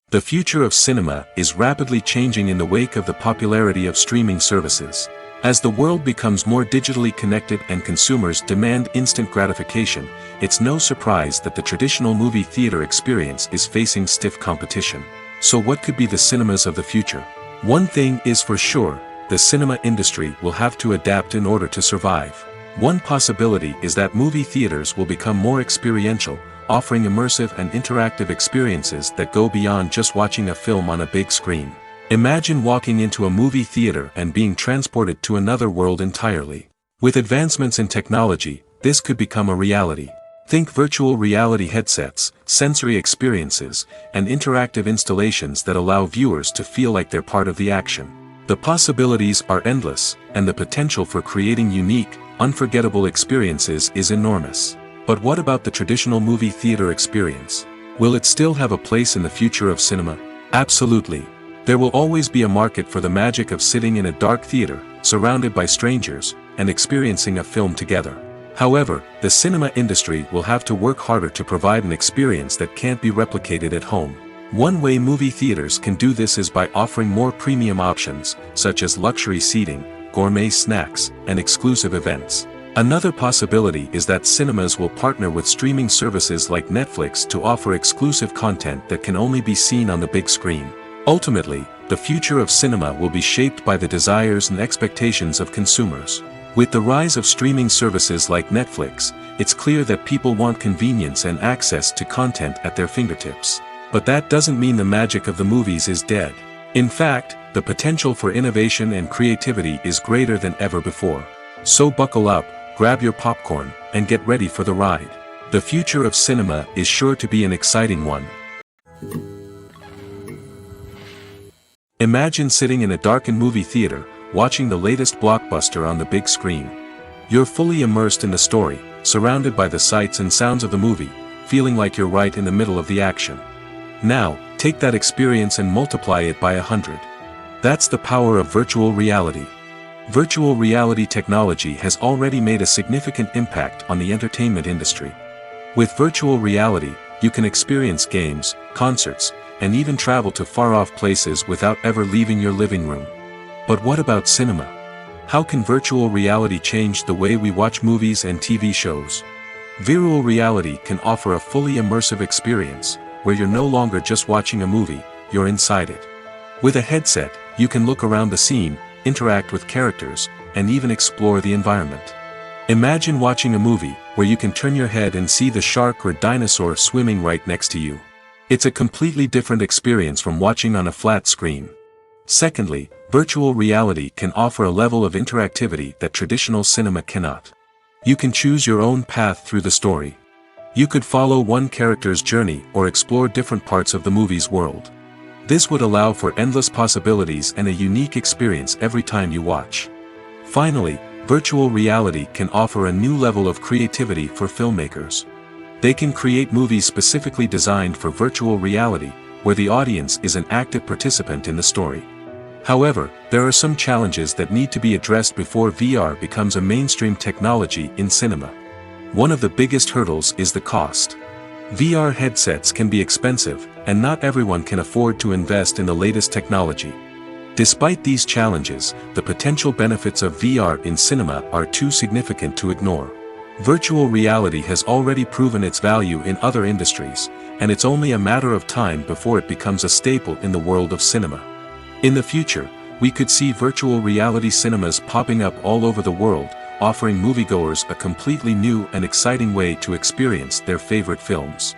The future of cinema is rapidly changing in the wake of the popularity of streaming services. As the world becomes more digitally connected and consumers demand instant gratification, it's no surprise that the traditional movie theater experience is facing stiff competition. So what could be the cinemas of the future? One thing is for sure, the cinema industry will have to adapt in order to survive. One possibility is that movie theaters will become more experiential, offering immersive and interactive experiences that go beyond just watching a film on a big screen. Imagine walking into a movie theater and being transported to another world entirely. With advancements in technology, this could become a reality. Think virtual reality headsets, sensory experiences, and interactive installations that allow viewers to feel like they're part of the action. The possibilities are endless, and the potential for creating unique, unforgettable experiences is enormous. But what about the traditional movie theater experience? Will it still have a place in the future of cinema? Absolutely. There will always be a market for the magic of sitting in a dark theater, surrounded by strangers, and experiencing a film together. However, the cinema industry will have to work harder to provide an experience that can't be replicated at home. One way movie theaters can do this is by offering more premium options, such as luxury seating, gourmet snacks, and exclusive events. Another possibility is that cinemas will partner with streaming services like Netflix to offer exclusive content that can only be seen on the big screen. Ultimately, the future of cinema will be shaped by the desires and expectations of consumers. With the rise of streaming services like Netflix, it's clear that people want convenience and access to content at their fingertips. But that doesn't mean the magic of the movies is dead. In fact, the potential for innovation and creativity is greater than ever before. So buckle up, grab your popcorn, and get ready for the ride. The future of cinema is sure to be an exciting one. Imagine sitting in a darkened movie theater, watching the latest blockbuster on the big screen. You're fully immersed in the story, surrounded by the sights and sounds of the movie, feeling like you're right in the middle of the action. Now, take that experience and multiply it by 100. That's the power of virtual reality. Virtual reality technology has already made a significant impact on the entertainment industry. With virtual reality, you can experience games, concerts, and even travel to far-off places without ever leaving your living room. But what about cinema? How can virtual reality change the way we watch movies and TV shows? Virtual reality can offer a fully immersive experience, where you're no longer just watching a movie, you're inside it. With a headset, you can look around the scene, interact with characters, and even explore the environment. Imagine watching a movie where you can turn your head and see the shark or dinosaur swimming right next to you. It's a completely different experience from watching on a flat screen. Secondly, virtual reality can offer a level of interactivity that traditional cinema cannot. You can choose your own path through the story. You could follow one character's journey or explore different parts of the movie's world. This would allow for endless possibilities and a unique experience every time you watch. Finally, virtual reality can offer a new level of creativity for filmmakers. They can create movies specifically designed for virtual reality, where the audience is an active participant in the story. However, there are some challenges that need to be addressed before VR becomes a mainstream technology in cinema. One of the biggest hurdles is the cost. VR headsets can be expensive, and not everyone can afford to invest in the latest technology. Despite these challenges, the potential benefits of VR in cinema are too significant to ignore. Virtual reality has already proven its value in other industries, and it's only a matter of time before it becomes a staple in the world of cinema. In the future, we could see virtual reality cinemas popping up all over the world, offering moviegoers a completely new and exciting way to experience their favorite films.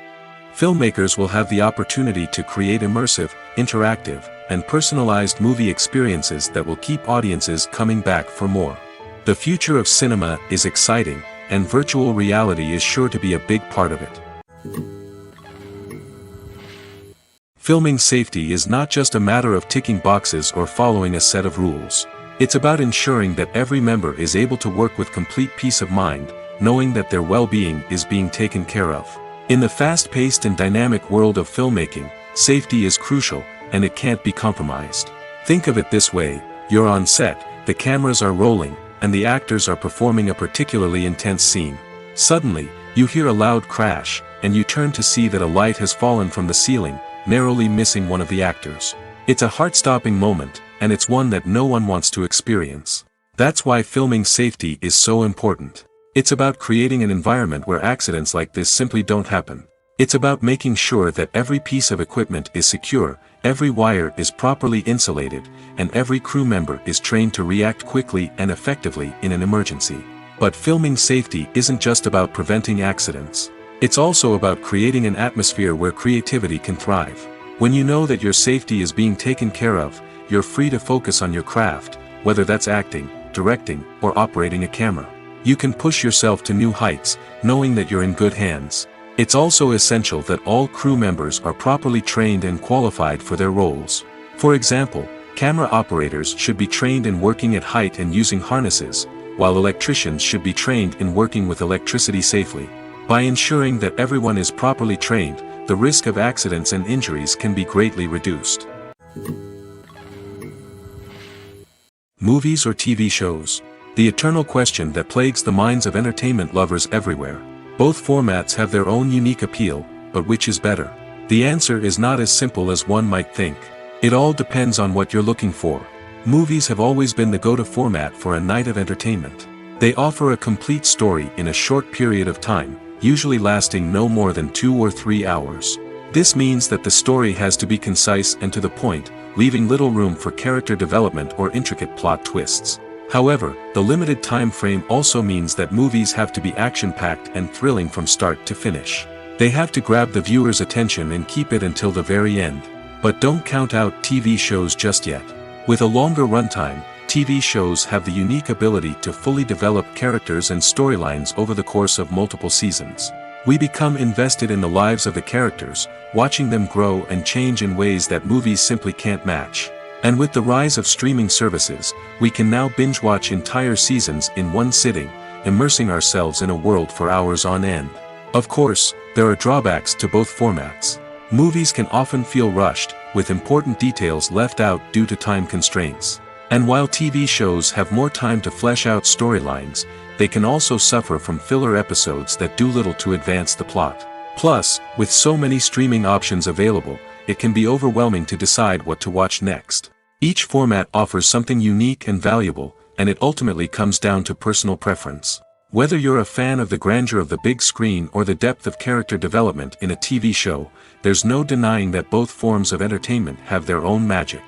Filmmakers will have the opportunity to create immersive, interactive, and personalized movie experiences that will keep audiences coming back for more. The future of cinema is exciting, and virtual reality is sure to be a big part of it. Filming safety is not just a matter of ticking boxes or following a set of rules. It's about ensuring that every member is able to work with complete peace of mind, knowing that their well-being is being taken care of. In the fast-paced and dynamic world of filmmaking, safety is crucial, and it can't be compromised. Think of it this way: you're on set, the cameras are rolling, and the actors are performing a particularly intense scene. Suddenly, you hear a loud crash, and you turn to see that a light has fallen from the ceiling, narrowly missing one of the actors. It's a heart-stopping moment, and it's one that no one wants to experience. That's why filming safety is so important. It's about creating an environment where accidents like this simply don't happen. It's about making sure that every piece of equipment is secure, every wire is properly insulated, and every crew member is trained to react quickly and effectively in an emergency. But filming safety isn't just about preventing accidents. It's also about creating an atmosphere where creativity can thrive. When you know that your safety is being taken care of, you're free to focus on your craft, whether that's acting, directing, or operating a camera. You can push yourself to new heights, knowing that you're in good hands. It's also essential that all crew members are properly trained and qualified for their roles. For example, camera operators should be trained in working at height and using harnesses, while electricians should be trained in working with electricity safely. By ensuring that everyone is properly trained, the risk of accidents and injuries can be greatly reduced. Movies or TV shows? The eternal question that plagues the minds of entertainment lovers everywhere. Both formats have their own unique appeal, but which is better? The answer is not as simple as one might think. It all depends on what you're looking for. Movies have always been the go-to format for a night of entertainment. They offer a complete story in a short period of time, usually lasting no more than 2 or 3 hours. This means that the story has to be concise and to the point, leaving little room for character development or intricate plot twists. However, the limited time frame also means that movies have to be action-packed and thrilling from start to finish. They have to grab the viewer's attention and keep it until the very end. But don't count out TV shows just yet. With a longer runtime, TV shows have the unique ability to fully develop characters and storylines over the course of multiple seasons. We become invested in the lives of the characters, watching them grow and change in ways that movies simply can't match. And with the rise of streaming services, we can now binge-watch entire seasons in one sitting, immersing ourselves in a world for hours on end. Of course, there are drawbacks to both formats. Movies can often feel rushed, with important details left out due to time constraints. And while TV shows have more time to flesh out storylines, they can also suffer from filler episodes that do little to advance the plot. Plus, with so many streaming options available, it can be overwhelming to decide what to watch next. Each format offers something unique and valuable, and it ultimately comes down to personal preference. Whether you're a fan of the grandeur of the big screen or the depth of character development in a TV show, there's no denying that both forms of entertainment have their own magic.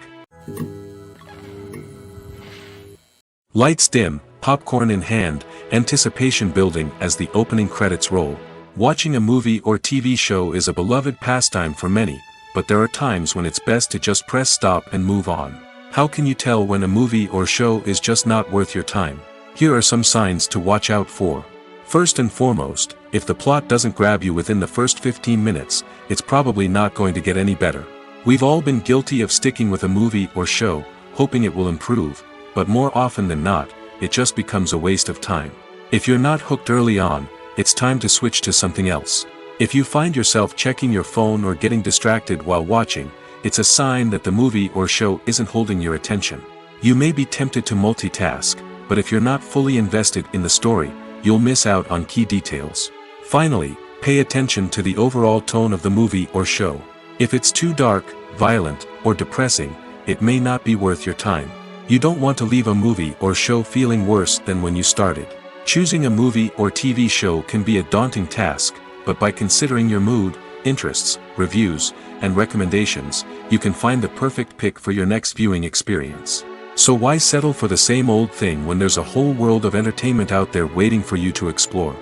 Lights dim, popcorn in hand, anticipation building as the opening credits roll. Watching a movie or TV show is a beloved pastime for many, but there are times when it's best to just press stop and move on. How can you tell when a movie or show is just not worth your time? Here are some signs to watch out for. First and foremost, if the plot doesn't grab you within the first 15 minutes, it's probably not going to get any better. We've all been guilty of sticking with a movie or show, hoping it will improve, but more often than not, it just becomes a waste of time. If you're not hooked early on, it's time to switch to something else. If you find yourself checking your phone or getting distracted while watching, it's a sign that the movie or show isn't holding your attention. You may be tempted to multitask, but if you're not fully invested in the story, you'll miss out on key details. Finally, pay attention to the overall tone of the movie or show. If it's too dark, violent, or depressing, it may not be worth your time. You don't want to leave a movie or show feeling worse than when you started. Choosing a movie or TV show can be a daunting task, but by considering your mood, interests, reviews, and recommendations, you can find the perfect pick for your next viewing experience. So why settle for the same old thing when there's a whole world of entertainment out there waiting for you to explore?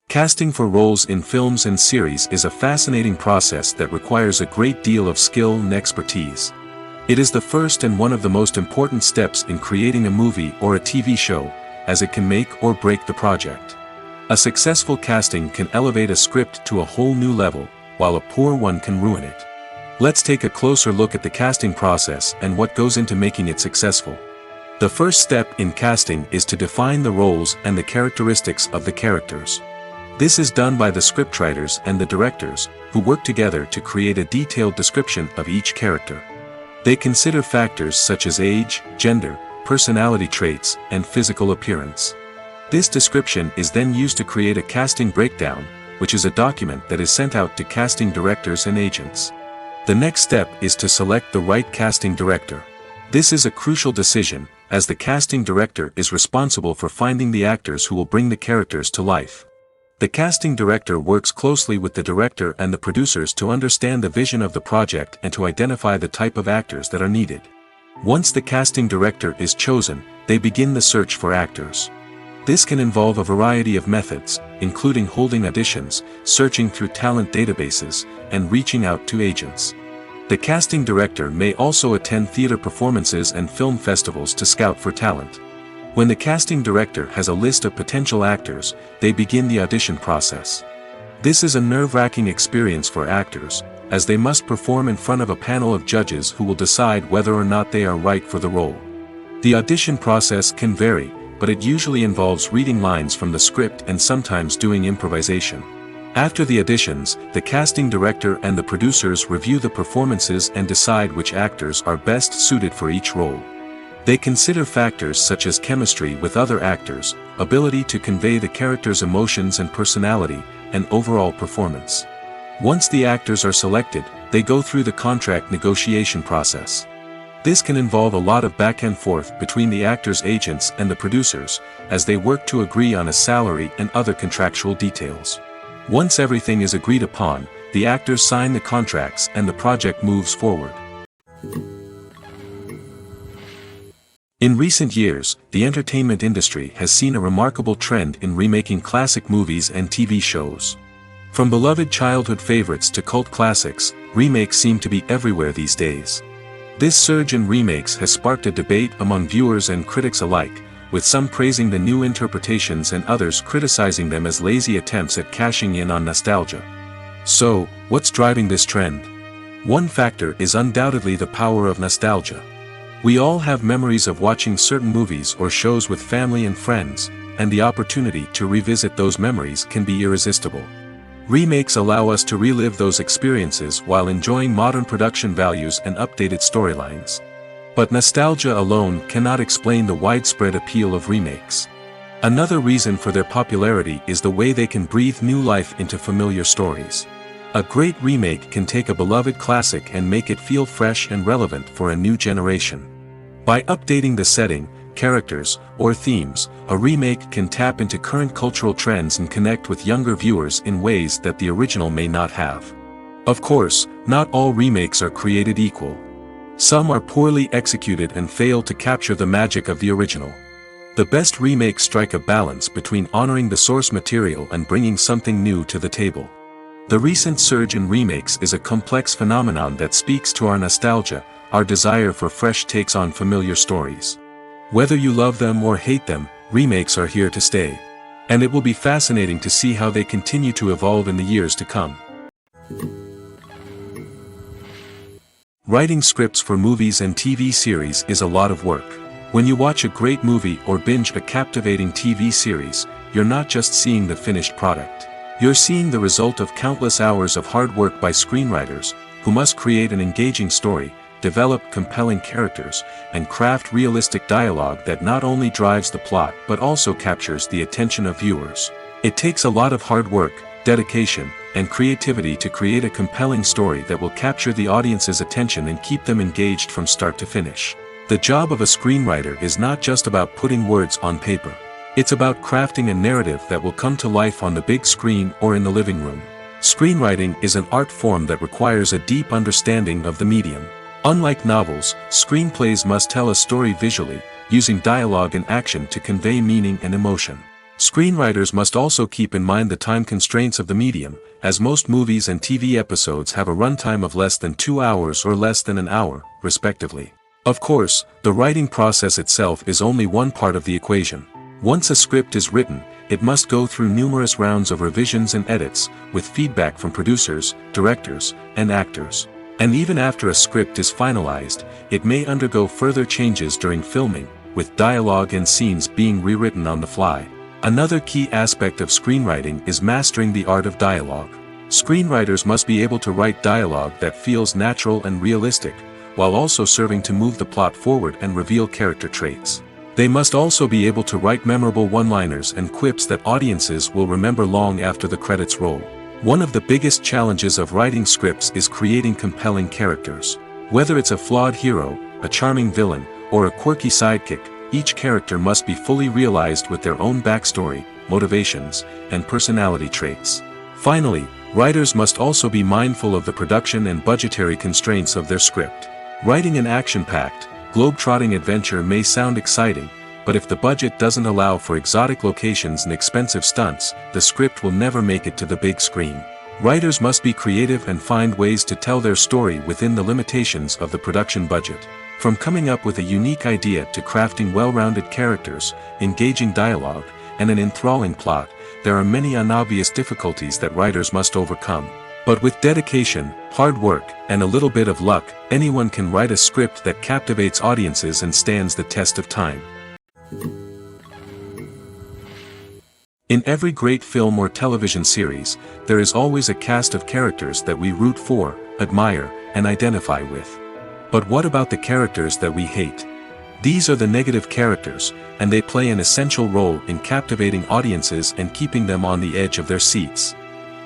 Casting for roles in films and series is a fascinating process that requires a great deal of skill and expertise. It is the first and one of the most important steps in creating a movie or a TV show, as it can make or break the project. A successful casting can elevate a script to a whole new level, while a poor one can ruin it. Let's take a closer look at the casting process and what goes into making it successful. The first step in casting is to define the roles and the characteristics of the characters. This is done by the scriptwriters and the directors, who work together to create a detailed description of each character. They consider factors such as age, gender, personality traits, and physical appearance. This description is then used to create a casting breakdown, which is a document that is sent out to casting directors and agents. The next step is to select the right casting director. This is a crucial decision, as the casting director is responsible for finding the actors who will bring the characters to life. The casting director works closely with the director and the producers to understand the vision of the project and to identify the type of actors that are needed. Once the casting director is chosen, they begin the search for actors. This can involve a variety of methods, including holding auditions, searching through talent databases, and reaching out to agents. The casting director may also attend theater performances and film festivals to scout for talent. When the casting director has a list of potential actors, they begin the audition process. This is a nerve-wracking experience for actors, as they must perform in front of a panel of judges who will decide whether or not they are right for the role. The audition process can vary, but it usually involves reading lines from the script and sometimes doing improvisation. After the auditions, the casting director and the producers review the performances and decide which actors are best suited for each role. They consider factors such as chemistry with other actors, ability to convey the character's emotions and personality, and overall performance. Once the actors are selected, they go through the contract negotiation process. This can involve a lot of back and forth between the actors' agents and the producers, as they work to agree on a salary and other contractual details. Once everything is agreed upon, the actors sign the contracts and the project moves forward. In recent years, the entertainment industry has seen a remarkable trend in remaking classic movies and TV shows. From beloved childhood favorites to cult classics, remakes seem to be everywhere these days. This surge in remakes has sparked a debate among viewers and critics alike, with some praising the new interpretations and others criticizing them as lazy attempts at cashing in on nostalgia. So, what's driving this trend? One factor is undoubtedly the power of nostalgia. We all have memories of watching certain movies or shows with family and friends, and the opportunity to revisit those memories can be irresistible. Remakes allow us to relive those experiences while enjoying modern production values and updated storylines. But nostalgia alone cannot explain the widespread appeal of remakes. Another reason for their popularity is the way they can breathe new life into familiar stories. A great remake can take a beloved classic and make it feel fresh and relevant for a new generation. By updating the setting, characters, or themes, a remake can tap into current cultural trends and connect with younger viewers in ways that the original may not have. Of course, not all remakes are created equal. Some are poorly executed and fail to capture the magic of the original. The best remakes strike a balance between honoring the source material and bringing something new to the table. The recent surge in remakes is a complex phenomenon that speaks to our nostalgia, our desire for fresh takes on familiar stories. Whether you love them or hate them, remakes are here to stay. And it will be fascinating to see how they continue to evolve in the years to come. Writing scripts for movies and TV series is a lot of work. When you watch a great movie or binge a captivating TV series, you're not just seeing the finished product. You're seeing the result of countless hours of hard work by screenwriters, who must create an engaging story, develop compelling characters, and craft realistic dialogue that not only drives the plot but also captures the attention of viewers. It takes a lot of hard work, dedication, and creativity to create a compelling story that will capture the audience's attention and keep them engaged from start to finish. The job of a screenwriter is not just about putting words on paper. It's about crafting a narrative that will come to life on the big screen or in the living room. Screenwriting is an art form that requires a deep understanding of the medium. Unlike novels, screenplays must tell a story visually, using dialogue and action to convey meaning and emotion. Screenwriters must also keep in mind the time constraints of the medium, as most movies and TV episodes have a runtime of less than 2 hours or less than an hour, respectively. Of course, the writing process itself is only one part of the equation. Once a script is written, it must go through numerous rounds of revisions and edits, with feedback from producers, directors, and actors. And even after a script is finalized, it may undergo further changes during filming, with dialogue and scenes being rewritten on the fly. Another key aspect of screenwriting is mastering the art of dialogue. Screenwriters must be able to write dialogue that feels natural and realistic, while also serving to move the plot forward and reveal character traits. They must also be able to write memorable one-liners and quips that audiences will remember long after the credits roll. One of the biggest challenges of writing scripts is creating compelling characters. Whether it's a flawed hero, a charming villain, or a quirky sidekick, each character must be fully realized with their own backstory, motivations, and personality traits. Finally, writers must also be mindful of the production and budgetary constraints of their script. Writing an action-packed, globe-trotting adventure may sound exciting, but if the budget doesn't allow for exotic locations and expensive stunts, the script will never make it to the big screen. Writers must be creative and find ways to tell their story within the limitations of the production budget. From coming up with a unique idea to crafting well-rounded characters, engaging dialogue, and an enthralling plot, there are many unobvious difficulties that writers must overcome. But with dedication, hard work, and a little bit of luck, anyone can write a script that captivates audiences and stands the test of time. In every great film or television series, there is always a cast of characters that we root for, admire, and identify with. But what about the characters that we hate? These are the negative characters, and they play an essential role in captivating audiences and keeping them on the edge of their seats.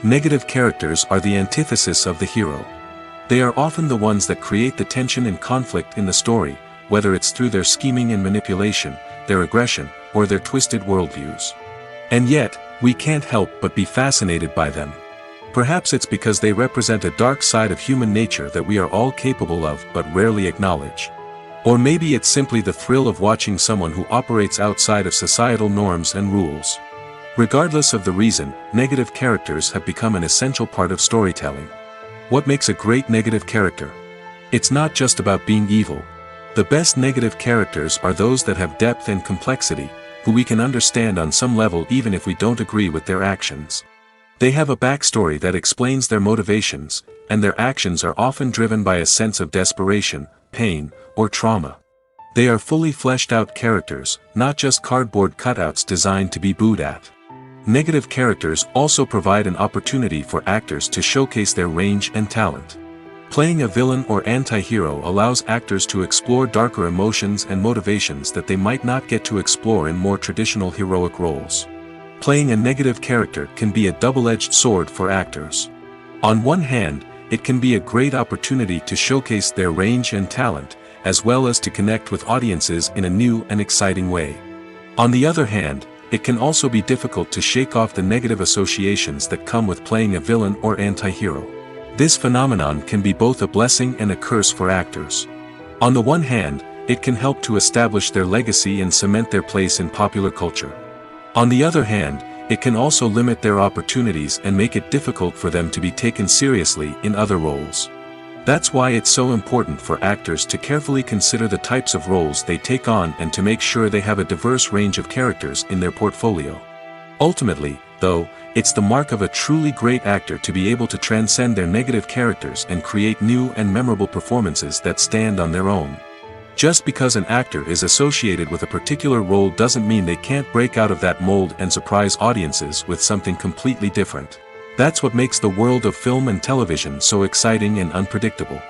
Negative characters are the antithesis of the hero. They are often the ones that create the tension and conflict in the story, whether it's through their scheming and manipulation, their aggression, or their twisted worldviews. And yet, we can't help but be fascinated by them. Perhaps it's because they represent a dark side of human nature that we are all capable of but rarely acknowledge. Or maybe it's simply the thrill of watching someone who operates outside of societal norms and rules. Regardless of the reason, negative characters have become an essential part of storytelling. What makes a great negative character? It's not just about being evil. The best negative characters are those that have depth and complexity, who we can understand on some level even if we don't agree with their actions. They have a backstory that explains their motivations, and their actions are often driven by a sense of desperation, pain, or trauma. They are fully fleshed out characters, not just cardboard cutouts designed to be booed at. Negative characters also provide an opportunity for actors to showcase their range and talent. Playing a villain or anti-hero allows actors to explore darker emotions and motivations that they might not get to explore in more traditional heroic roles. Playing a negative character can be a double-edged sword for actors. On one hand, it can be a great opportunity to showcase their range and talent, as well as to connect with audiences in a new and exciting way. On the other hand, it can also be difficult to shake off the negative associations that come with playing a villain or anti-hero. This phenomenon can be both a blessing and a curse for actors. On the one hand, it can help to establish their legacy and cement their place in popular culture. On the other hand, it can also limit their opportunities and make it difficult for them to be taken seriously in other roles. That's why it's so important for actors to carefully consider the types of roles they take on and to make sure they have a diverse range of characters in their portfolio. Ultimately, though, it's the mark of a truly great actor to be able to transcend their negative characters and create new and memorable performances that stand on their own. Just because an actor is associated with a particular role doesn't mean they can't break out of that mold and surprise audiences with something completely different. That's what makes the world of film and television so exciting and unpredictable.